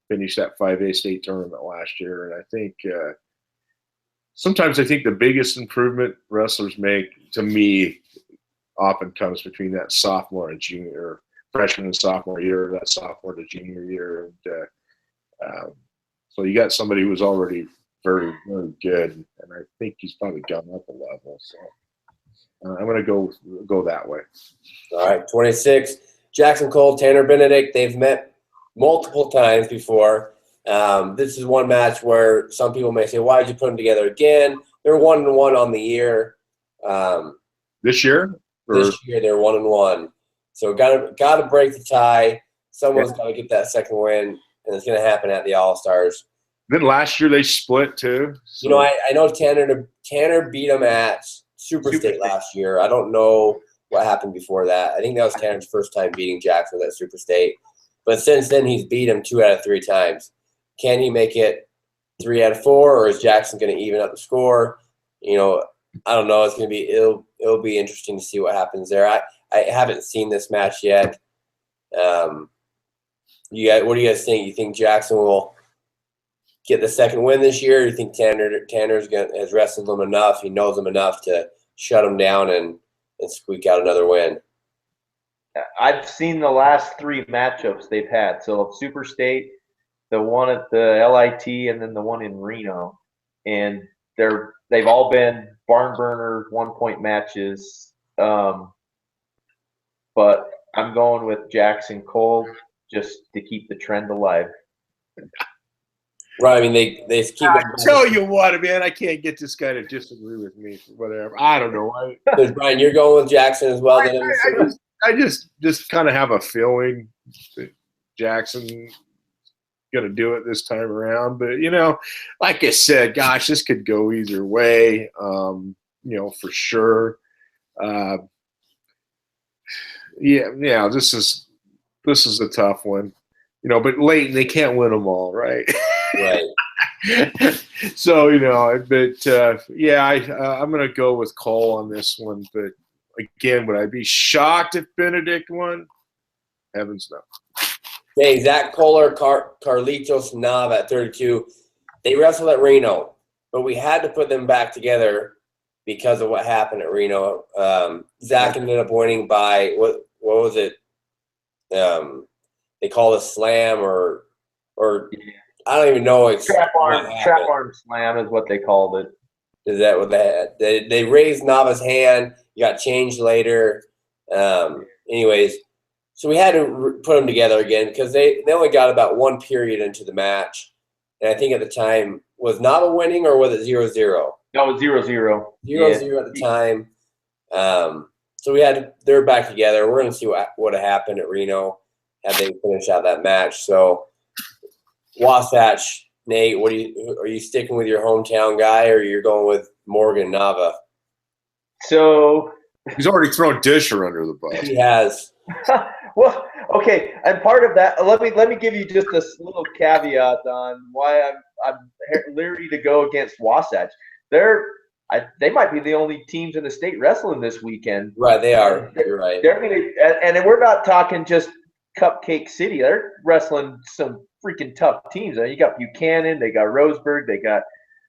finished that 5A state tournament last year. And I think sometimes the biggest improvement wrestlers make, to me, often comes between that sophomore and junior, or freshman and sophomore year, that sophomore to junior year. And so you got somebody who was already very, very good, and I think he's probably gone up a level. So I'm going to go that way. All right, 26. Jackson Cole, Tanner Benedict. They've met multiple times before. This is one match where some people may say, why did you put them together again? They're 1-1 on the year. This year? This year they're 1-1. So got to break the tie. Someone's got to get that second win, and it's going to happen at the All-Stars. Then last year they split too. So. You know, I know Tanner beat him at Super State last year. I don't know what happened before that. I think that was Tanner's first time beating Jackson at Super State. But since then, he's beat him 2 out of 3 times. Can he make it 3 out of 4, or is Jackson going to even up the score? You know, I don't know. It's going to be it'll be interesting to see what happens there. I haven't seen this match yet. What do you guys think? You think Jackson will get the second win this year? Or you think Tanner's has wrestled him enough? He knows him enough to shut him down and squeak out another win. I've seen the last 3 matchups they've had. So Super State, the one at the LIT, and then the one in Reno, and they've all been barn burner 1-point matches. But I'm going with Jackson Cole just to keep the trend alive. Right. I mean, they keep. I tell you what, man, I can't get this guy to disagree with me for whatever. I don't know. Brian, you're going with Jackson as well. I just kind of have a feeling that Jackson's going to do it this time around. But, you know, like I said, gosh, this could go either way, you know, for sure. Yeah, this is a tough one. You know, but Leighton, they can't win them all, right? Right. So, you know, but, I'm going to go with Cole on this one. But, again, would I be shocked if Benedict won? Heavens no. Okay, Zach Kohler, Carlitos Nav at 32. They wrestled at Reno, but we had to put them back together because of what happened at Reno. Zach ended up winning by, what was it? They call it slam or I don't even know. Trap arm slam is what they called it. Is that what they raised Nava's hand? You got changed later. Anyways, So we had to put them together again because they only got about one period into the match. And I think at the time, was Nava winning or was it 0-0? No, it was 0-0. 0-0 at the time. So they're back together. We're going to see what would have happened at Reno had they finished out that match. So Wasatch, Nate, are you sticking with your hometown guy or you're going with Morgan Nava? So he's already thrown Disher under the bus. He has. Well, okay, and part of that, let me give you just a little caveat on why I'm leery to go against Wasatch. They might be the only teams in the state wrestling this weekend. Right, they are. You're right. They're gonna, and we're not talking just Cupcake City. They're wrestling some freaking tough teams. You got Buchanan, they got Roseburg, they got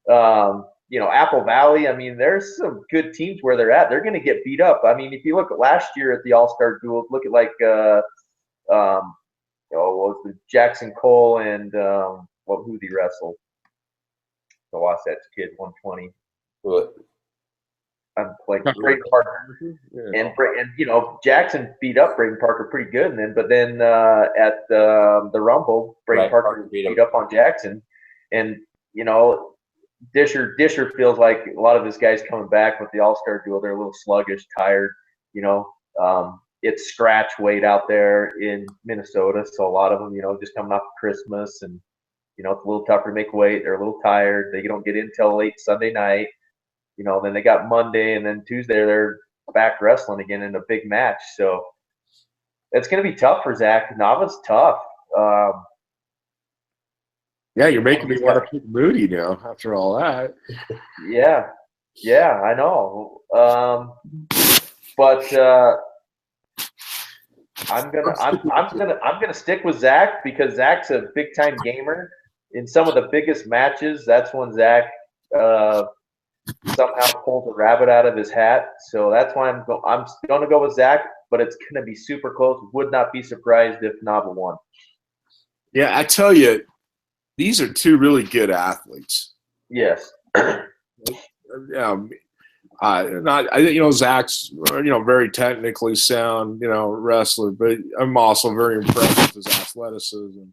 Apple Valley. I mean, there's some good teams where they're at. They're going to get beat up. I mean, if you look at last year at the All-Star Duel, look at what was the Jackson Cole and who did he wrestle? The Wasatch kid, 120. What? I'm like Braden Parker, and Jackson beat up Braden Parker pretty good, but then at the Rumble, Braden Parker beat up on Jackson, and Disher feels like a lot of his guys coming back with the All-Star Duel. They're a little sluggish, tired. It's scratch weight out there in Minnesota, so a lot of them, just coming off of Christmas, and it's a little tougher to make weight. They're a little tired. They don't get in till late Sunday night. Then they got Monday, and then Tuesday they're back wrestling again in a big match. So it's going to be tough for Zach. Nava's tough. Yeah, you're making me want to pick Moody now after all that. Yeah, I know. But I'm gonna stick with Zach because Zach's a big time gamer. In some of the biggest matches, that's when Zach somehow pulls a rabbit out of his hat. So that's why I'm going to go with Zach. But it's going to be super close. Would not be surprised if Nava won. Yeah, I tell you, these are two really good athletes. Yes. Zach's very technically sound wrestler, but I'm also very impressed with his athleticism.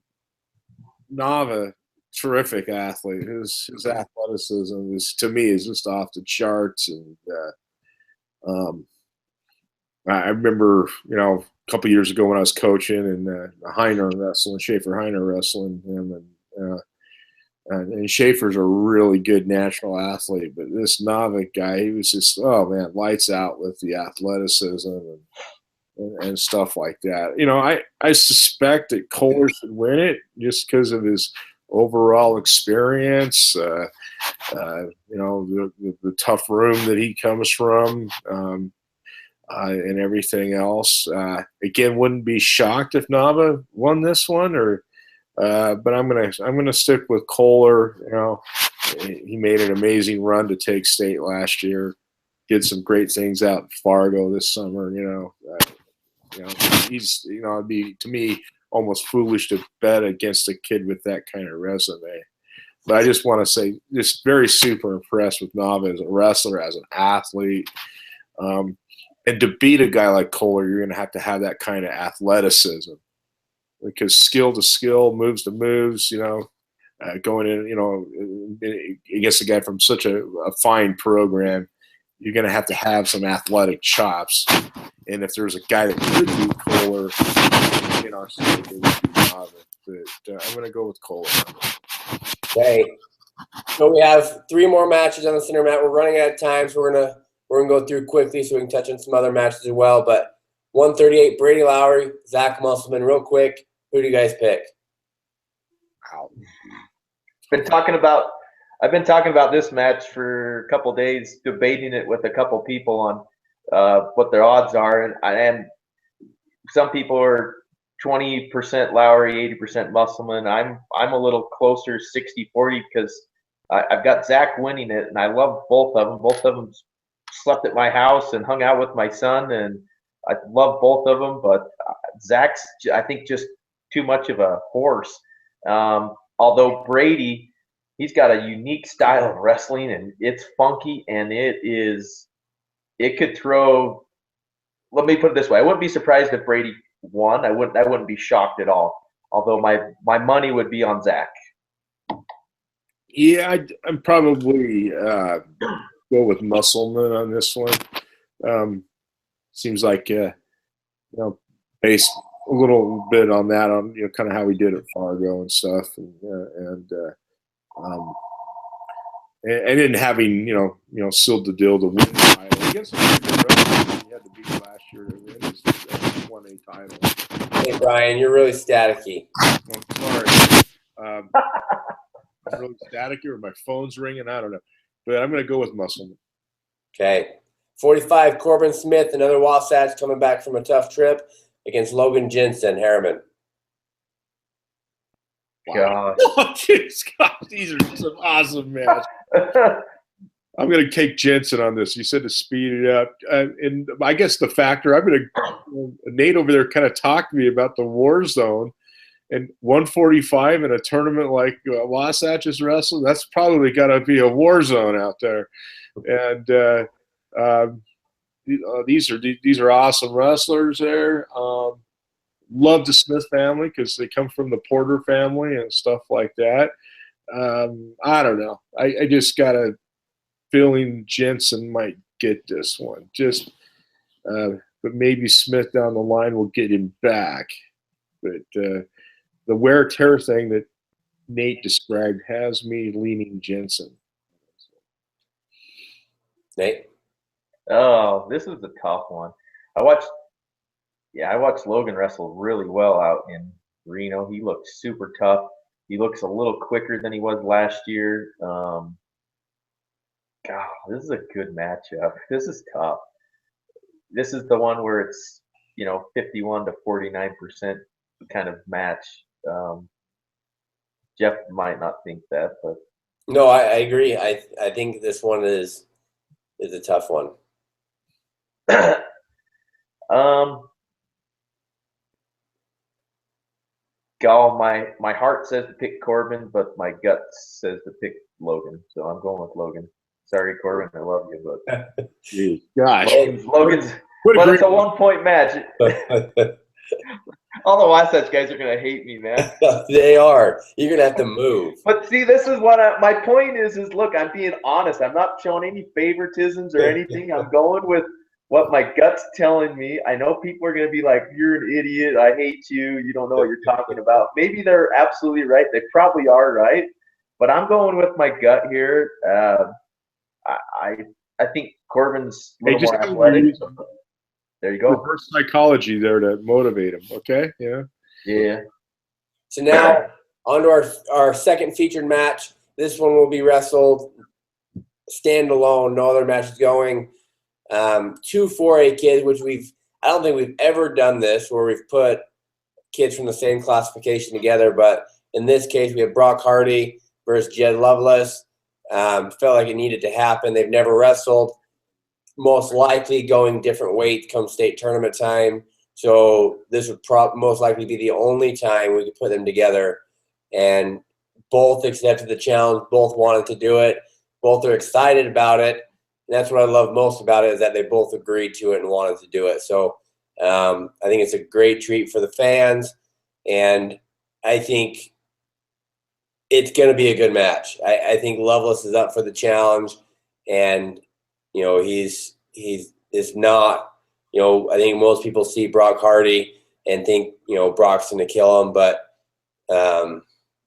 Nava, terrific athlete. His athleticism to me is just off the charts, and I remember a couple years ago when I was coaching and Heiner wrestling, Schaefer Heiner wrestling him, and Schaefer's a really good national athlete, but this Nava guy, he was just lights out with the athleticism and stuff like that. I suspect that Kohler should win it just because of his overall experience, the tough room that he comes from, and everything else. Again, wouldn't be shocked if Nava won this one, but I'm gonna stick with Kohler. He made an amazing run to take state last year. Did some great things out in Fargo this summer. He's it'd be to me almost foolish to bet against a kid with that kind of resume. But I just want to say, just very super impressed with Nava as a wrestler, as an athlete. And to beat a guy like Kohler, you're going to have that kind of athleticism. Because skill to skill, moves to moves, going in, against a guy from such a fine program, you're going to have some athletic chops. And if there's a guy that could beat Kohler in our state, it would be Nava. But I'm going to go with Kohler. Okay. So we have 3 more matches on the center mat. We're running out of time, so we're gonna go through quickly so we can touch on some other matches as well. But 138, Brady Lowry, Zach Musselman. Real quick, who do you guys pick? I've been talking about this match for a couple days, debating it with a couple people on what their odds are, and some people are 20% Lowry, 80% Musselman. I'm a little closer 60-40 because I've got Zach winning it, and I love both of them. Both of them slept at my house and hung out with my son, and I love both of them. But Zach's, I think, just too much of a horse. Although Brady, he's got a unique style of wrestling, and it's funky, and it could throw. Let me put it this way: I wouldn't be surprised if Brady won, I wouldn't be shocked at all. Although my money would be on Zach. Yeah, I'm probably go with Musselman on this one. Seems like based a little bit on that, on kind of how we did at Fargo and stuff, and then having sealed the deal to win the title. I guess he had to beat last year to win his 1A title. Hey Brian, you're really staticky. I'm sorry. I'm really staticky, or my phone's ringing. I don't know, but I'm going to go with Musselman. Okay. 45, Corbin Smith, another Wasatch coming back from a tough trip against Logan Jensen, Harriman. Gosh. Oh, geez, God, these are some awesome matches. I'm going to take Jensen on this. You said to speed it up. And I guess the factor, Nate over there kind of talked to me about the war zone. And 145 in a tournament like Wasatch's wrestling, that's probably got to be a war zone out there. And these are awesome wrestlers there. Love the Smith family because they come from the Porter family and stuff like that. I don't know. I just got a feeling Jensen might get this one. But maybe Smith down the line will get him back. But the wear tear thing that Nate described has me leaning Jensen. Nate? Oh, this is a tough one. I watched Logan wrestle really well out in Reno. He looked super tough. He looks a little quicker than he was last year. God, this is a good matchup. This is tough. This is the one where it's 51 to 49% kind of match. Jeff might not think that, but no, I agree. I think this one is a tough one. My heart says to pick Corbin, but my gut says to pick Logan. So I'm going with Logan. Sorry, Corbin, I love you, but Jeez, gosh, Logan's. But it's a 1-point match. All the Wasatch guys are gonna hate me, man. They are. You're gonna have to move. But see, this is what my point is. Look, I'm being honest. I'm not showing any favoritisms or anything. I'm going with what my gut's telling me. I know people are gonna be like, "You're an idiot. I hate you. You don't know what you're talking about." Maybe they're absolutely right. They probably are right. But I'm going with my gut here. I think Corbin's a little more athletic. There you go. Reverse psychology there to motivate him. Okay, yeah. Yeah. So now on to our second featured match. This one will be wrestled standalone. No other matches going. 2 4A kids, which I don't think we've ever done this where we've put kids from the same classification together. But in this case, we have Brock Hardy versus Jed Lovelace. Felt like it needed to happen. They've never wrestled. Most likely going different weight come state tournament time. So this would most likely be the only time we could put them together. And both accepted the challenge. Both wanted to do it. Both are excited about it. And that's what I love most about it, is that they both agreed to it and wanted to do it. So I think it's a great treat for the fans. And I think it's going to be a good match. I think Lovelace is up for the challenge. And he's not, I think most people see Brock Hardy and think, Brock's going to kill him. But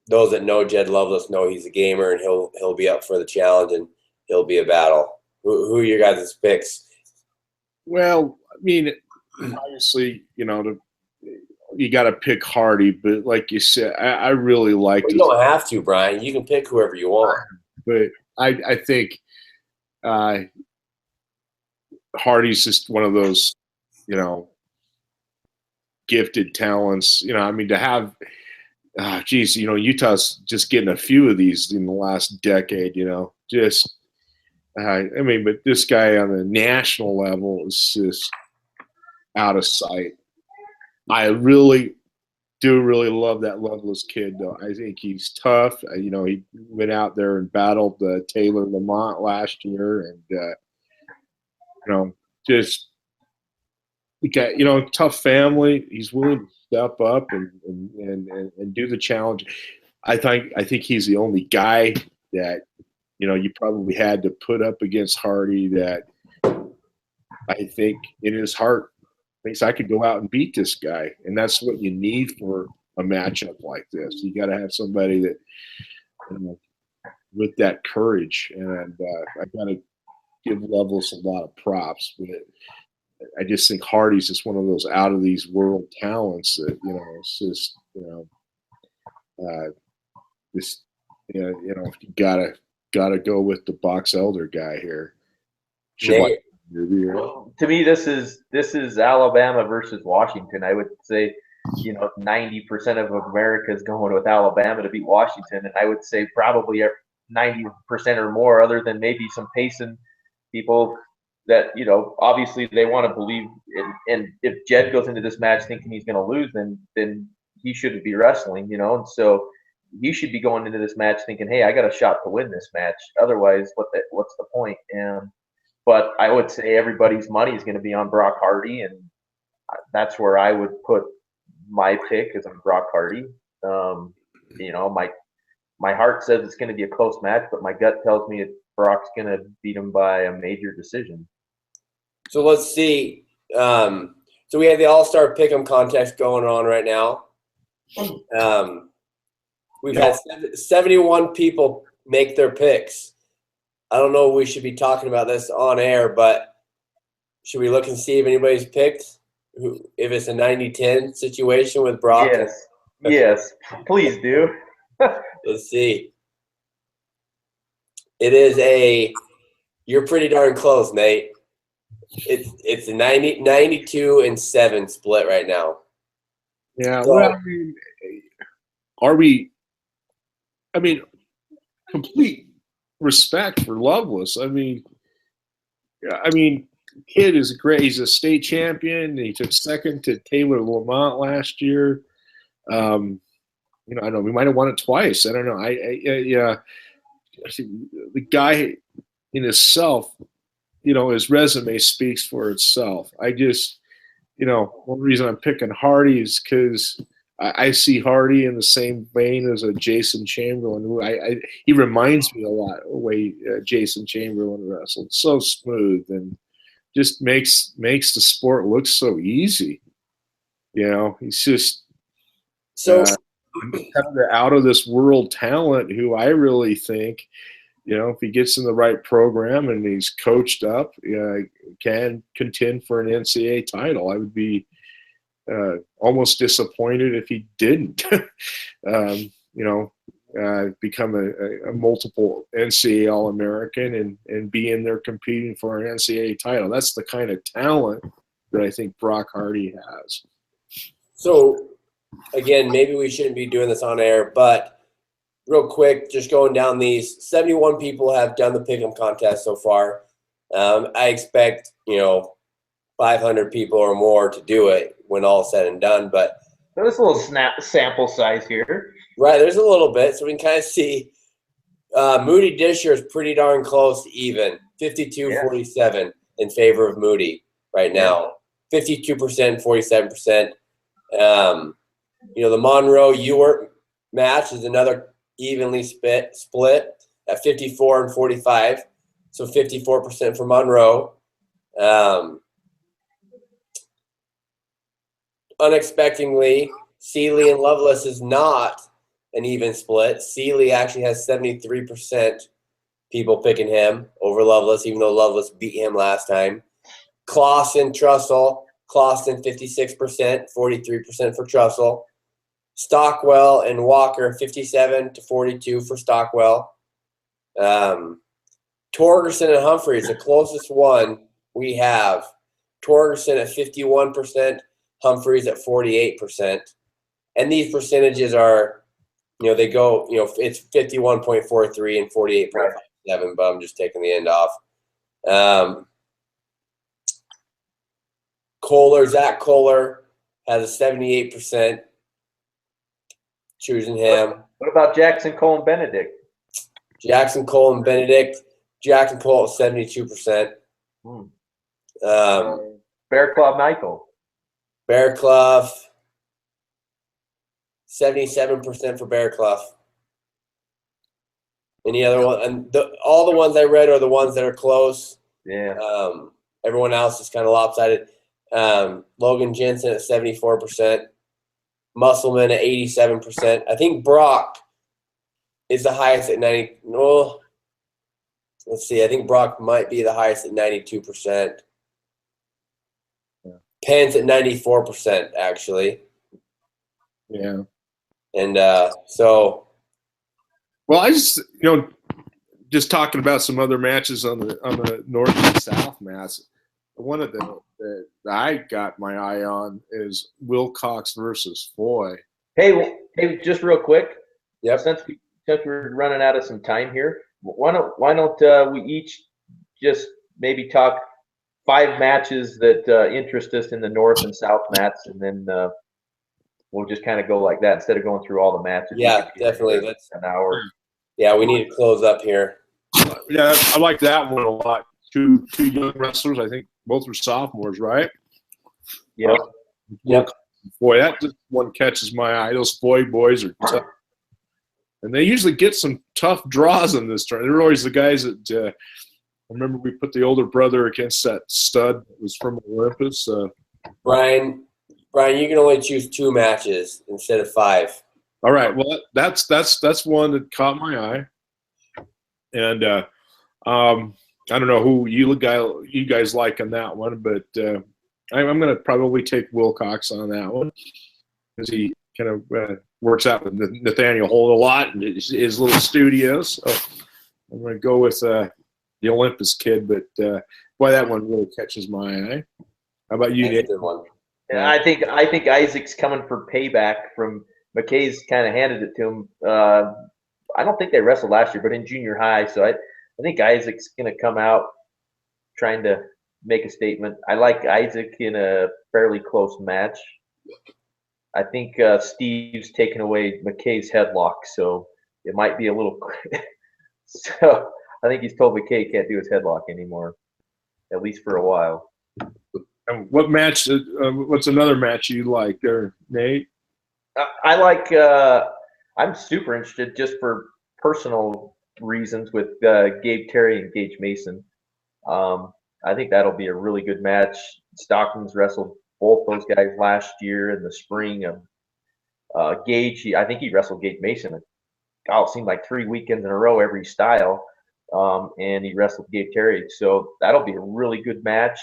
those that know Jed Lovelace know he's a gamer, and he'll be up for the challenge, and he'll be a battle. Who are your guys' picks? Well, I mean, obviously, you got to pick Hardy, but like you said, I really like. You don't have to, Brian. You can pick whoever you want. But I think Hardy's just one of those, gifted talents. To have, Utah's just getting a few of these in the last decade. But this guy on the national level is just out of sight. I really love that Lovelace kid, though. I think he's tough. He went out there and battled Taylor Lamont last year, and just he got, tough family. He's willing to step up and do the challenge. I think he's the only guy that, you probably had to put up against Hardy that I think in his heart thinks I could go out and beat this guy. And that's what you need for a matchup like this. You got to have somebody that, with that courage. And I got to give Lovelace a lot of props. But I just think Hardy's just one of those out of these world talents that, it's just, you gotta go with the Box Elder guy here. Well, to me, this is Alabama versus Washington. I would say, 90% of America is going with Alabama to beat Washington, and I would say probably 90% or more, other than maybe some Payson people that obviously they want to believe in. And if Jed goes into this match thinking he's going to lose, then he shouldn't be wrestling, and so you should be going into this match thinking, hey, I got a shot to win this match. Otherwise, what's the point? But I would say everybody's money is going to be on Brock Hardy, and that's where I would put my pick is on Brock Hardy. My heart says it's going to be a close match, but my gut tells me Brock's going to beat him by a major decision. So let's see. So we have the All-Star Pick'em contest going on right now. We've had 71 people make their picks. I don't know if we should be talking about this on air, but should we look and see if anybody's picked? If it's a 90-10 situation with Brock? Yes, please do. Let's see. It is you're pretty darn close, Nate. It's a 92-7 split right now. Yeah, so, well, complete respect for Lovelace. Kid is great. He's a state champion. He took second to Taylor Lamont last year. I don't know. We might have won it twice. I don't know. The guy in himself, his resume speaks for itself. I just, one reason I'm picking Hardy is because I see Hardy in the same vein as a Jason Chamberlain. Who he reminds me a lot of the way Jason Chamberlain wrestled. So smooth and just makes the sport look so easy. He's just kind of the out of this world talent who I really think, if he gets in the right program and he's coached up, can contend for an NCAA title. I would be almost disappointed if he didn't, become a multiple NCAA All-American and be in there competing for an NCAA title. That's the kind of talent that I think Brock Hardy has. So, again, maybe we shouldn't be doing this on air, but real quick, just going down these, 71 people have done the Pick'em contest so far. I expect, 500 people or more to do it when all is said and done. But there's a little sample size here. Right, there's a little bit, so we can kind of see. Moody Disher is pretty darn close to even, 52-47 in favor of Moody right now. 52%, 47%. The Monroe Ewart match is another evenly split at 54 and 45, so 54% for Monroe. Unexpectedly, Seeley and Lovelace is not an even split. Seeley actually has 73% people picking him over Lovelace, even though Lovelace beat him last time. Clausen, Trussell. Clausen, 56%, 43% for Trussell. Stockwell and Walker, 57-42 for Stockwell. Torgerson and Humphreys, the closest one we have. Torgerson at 51%, Humphreys at 48%. And these percentages are, they go, it's 51.43 and 48.57, but I'm just taking the end off. Zach Kohler has a 78% choosing him. What about Jackson Cole and Benedict? Jackson Cole and Benedict. Jackson Cole at 72%. Bear Claw Michael. Bear Clough, 77% for Bear Clough. Any other one? And all the ones I read are the ones that are close. Yeah. Everyone else is kind of lopsided. Logan Jensen at 74%. Musselman at 87%. I think Brock is the highest at 90. No, let's see. I think Brock might be the highest at 92%. Yeah. Penn's at 94%, actually. Yeah. And so. Well, I just talking about some other matches on the North and South mats. One of them that I got my eye on is Wilcox versus Foy. Hey, just real quick. Yep. Since we're running out of some time here, why don't we each just maybe talk 5 matches that interest us in the North and South mats, and then we'll just kind of go like that instead of going through all the matches. Yeah, definitely. That's an hour. Yeah, we need to close up here. Yeah, I like that one a lot. Two young wrestlers. I think both are sophomores, right? Yep. Yep. Boy, that just one catches my eye. Those Foy boys are tough. And they usually get some tough draws in this tournament. They're always the guys that I remember we put the older brother against that stud that was from Olympus. Brian, you can only choose 2 matches instead of 5. All right. Well, that's one that caught my eye. And I don't know who you guys like on that one, but I'm going to probably take Wilcox on that one because he kind of works out with Nathaniel Holt a lot in his little studio. So I'm going to go with the Olympus kid, but boy, that one really catches my eye. How about you, Nick? Yeah, I think Isaac's coming for payback from McKay's kind of handed it to him. I don't think they wrestled last year, but in junior high. So I think Isaac's going to come out trying to make a statement. I like Isaac in a fairly close match. I think Steve's taken away McKay's headlock, so it might be a little. So I think he's told McKay he can't do his headlock anymore, at least for a while. And what match? What's another match you like there, Nate? I like. I'm super interested just for personal reasons with Gabe Terry and Gage Mason. I think that'll be a really good match. Stockton's wrestled both those guys last year in the spring. Gage, I think he wrestled Gage Mason. It seemed like 3 weekends in a row, every style. And he wrestled Gabe Terry. So that'll be a really good match.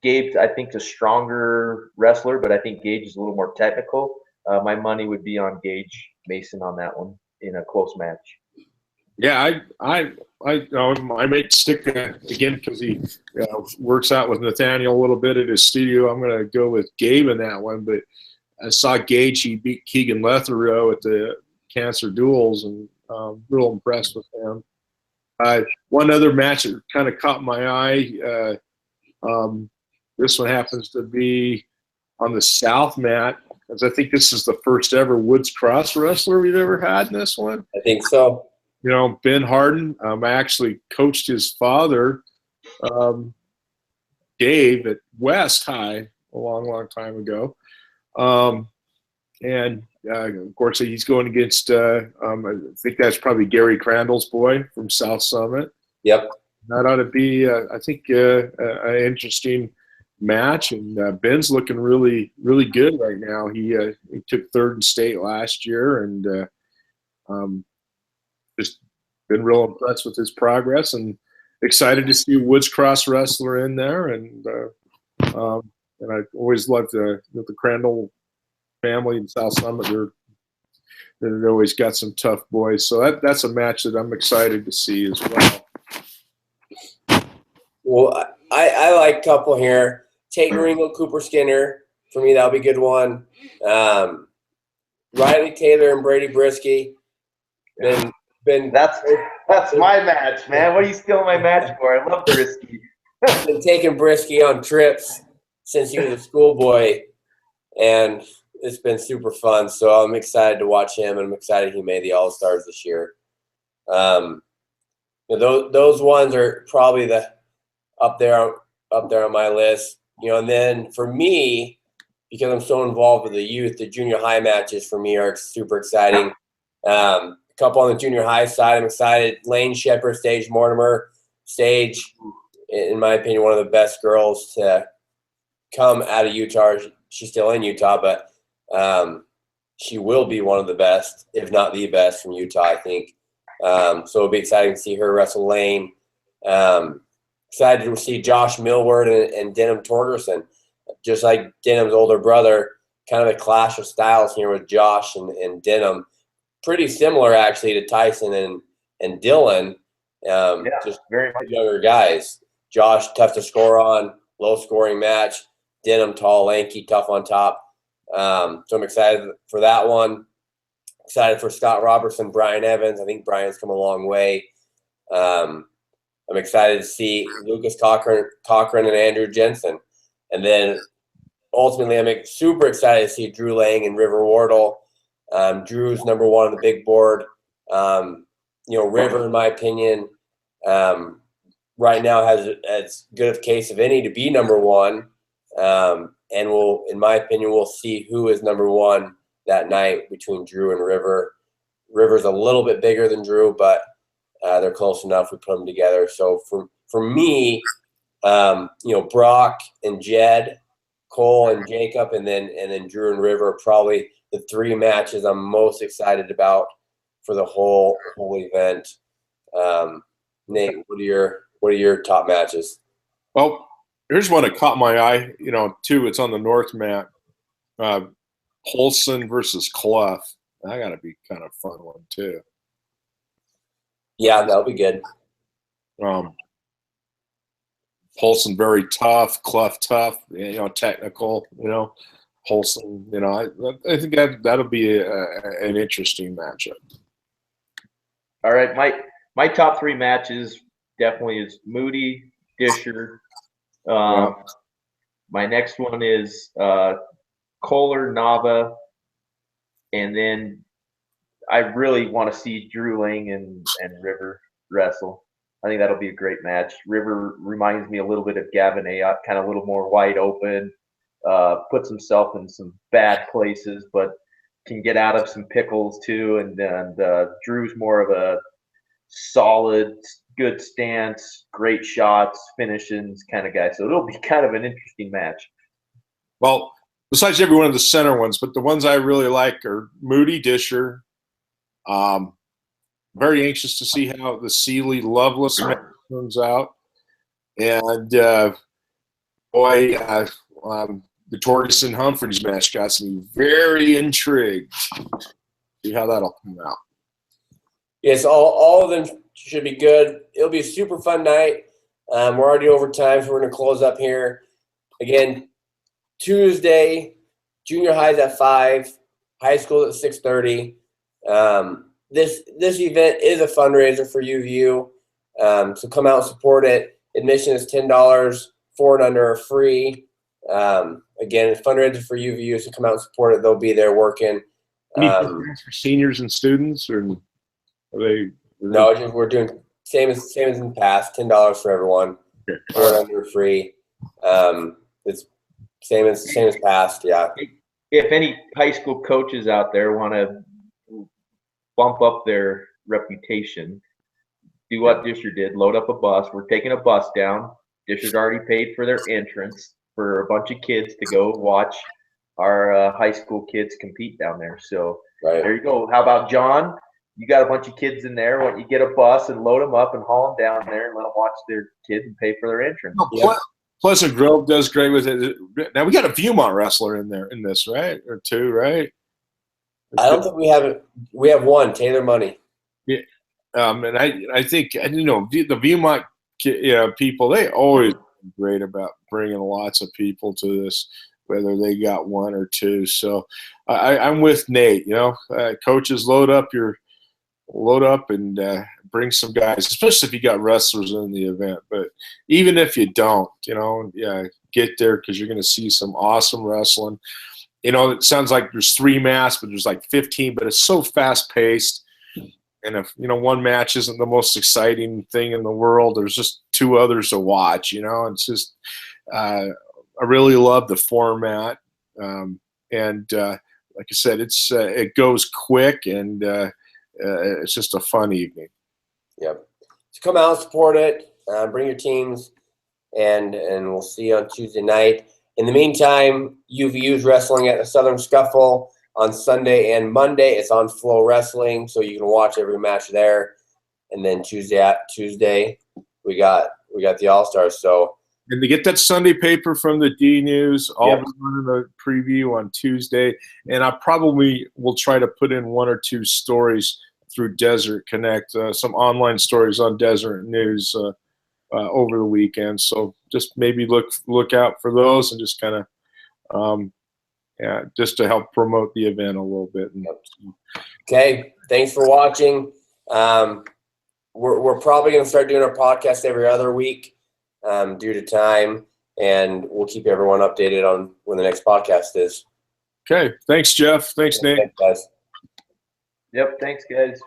Gabe, I think, is a stronger wrestler, but I think Gage is a little more technical. My money would be on Gage Mason on that one in a close match. Yeah, I might stick again because he works out with Nathaniel a little bit at his studio. I'm going to go with Gabe in that one, but I saw Gage. He beat Keegan Lethero at the Cancer Duels, and real impressed with him. One other match that kind of caught my eye. This one happens to be on the South mat, because I think this is the first ever Woods Cross wrestler we've ever had in this one. I think so. You know, Ben Harden. I actually coached his father, Dave, at West High a long time ago. And of course, he's going against, I think that's probably Gary Crandall's boy from South Summit. Yep. That ought to be, I think, an interesting match. And Ben's looking really, really good right now. He took 3rd in state last year, and just been real impressed with his progress, and excited to see Woods Cross wrestler in there. And I always loved the Crandall family in South Summit. They've always got some tough boys. So that's a match that I'm excited to see as well. Well, I like a couple here. Tate Ringo, Cooper Skinner. For me, that'll be a good one. Riley Taylor and Brady Brisky. That's my match, man. What are you stealing my match for? I love Brisky. Been taking Brisky on trips since he was a schoolboy, and it's been super fun. So I'm excited to watch him, and I'm excited he made the All-Stars this year. Those ones are probably up there on my list. And then for me, because I'm so involved with the youth, the junior high matches for me are super exciting. A couple on the junior high side, I'm excited. Lane Shepherd, Sage Mortimer. Sage, in my opinion, one of the best girls to come out of Utah. She's still in Utah, but she will be one of the best, if not the best, from Utah, I think. So it'll be exciting to see her wrestle Lane. Excited to see Josh Millward and Denham Torgerson. Just like Denham's older brother, kind of a clash of styles here with Josh and Denham. Pretty similar, actually, to Tyson and Dylan. Just very much. Younger guys. Josh, tough to score on, low-scoring match. Denham, tall, lanky, tough on top. So I'm excited for that one. Excited for Scott Robertson, Brian Evans. I think Brian's come a long way. I'm excited to see Lucas Cochran and Andrew Jensen. And then ultimately, I'm super excited to see Drew Lang and River Wardle. Drew's number one on the big board. River, in my opinion, right now has as good a case of any to be number one. And in my opinion, we'll see who is number one that night between Drew and River. River's a little bit bigger than Drew, but they're close enough. We put them together. So for me, Brock and Jed, Cole and Jacob, and then Drew and River are probably the three matches I'm most excited about for the whole event. Nate, what are your top matches? Well, here's one that caught my eye. Too. It's on the North mat. Polson versus Clough. That got to be kind of a fun one too. Yeah, that'll be good. Polson very tough, Clough tough, technical, Polson, I think that'll be an interesting matchup. All right, my top three matches definitely is Moody, Disher. My next one is Kohler, Nava, and then I really want to see Drew Lang and River wrestle. I think that'll be a great match. River reminds me a little bit of Gavin Ayotte, kind of a little more wide open, puts himself in some bad places, but can get out of some pickles too. And Drew's more of a solid, good stance, great shots, finishes kind of guy. So it'll be kind of an interesting match. Well, besides every one of the center ones, but the ones I really like are Moody, Disher. Very anxious to see how the Seeley Loveless match turns out. And the Torgerson Humphreys match got me very intrigued. See how that'll come out. Yes, all of them should be good. It'll be a super fun night. We're already over time, so we're going to close up here. Again, Tuesday, junior high's at 5, high school at 6:30. This event is a fundraiser for UVU, so come out and support it. Admission is $10, 4 and under are free. Again, it's a fundraiser for UVU, so come out and support it. They'll be there working. Any programs for seniors and students, or are they? No, we're doing same as in the past. $10 for everyone. Okay. 4 and under free. It's same as past. Yeah. If any high school coaches out there want to bump up their reputation, do what Disher did, load up a bus. We're taking a bus down. Disher's already paid for their entrance for a bunch of kids to go watch our high school kids compete down there. So There you go. How about John? You got a bunch of kids in there. Why don't you get a bus and load them up and haul them down there and let them watch their kids and pay for their entrance? Pleasant Grove does great with it. Now we got a Viewmont wrestler in this, right? Or two, right? I don't think we have it. We have one, Taylor Money. Yeah, and I think the Viewmont people, they always great about bringing lots of people to this, whether they got one or two. So I'm with Nate. Coaches, load up and bring some guys, especially if you got wrestlers in the event. But even if you don't, get there because you're going to see some awesome wrestling. It sounds like there's 3 masks, but there's like 15, but it's so fast paced. And if, one match isn't the most exciting thing in the world, there's just 2 others to watch, It's just really love the format, and like I said, it goes quick, and it's just a fun evening. Yep. So come out, support it, bring your teams, and we'll see you on Tuesday night. In the meantime, UVU's wrestling at the Southern Scuffle on Sunday and Monday. It's on Flow Wrestling, so you can watch every match there. And then Tuesday, we got the All-Stars. So. And to get that Sunday paper from the D News, I'll Yep. be running the preview on Tuesday, and I probably will try to put in 1 or 2 stories through Desert Connect, some online stories on Desert News over the weekend. So just maybe look out for those, and just kind of just to help promote the event a little bit. Okay, thanks for watching. We're probably going to start doing our podcast every other week. Due to time, and we'll keep everyone updated on when the next podcast is. Okay. Thanks, Jeff. Thanks, Nate. Thanks, guys. Yep. Thanks, guys.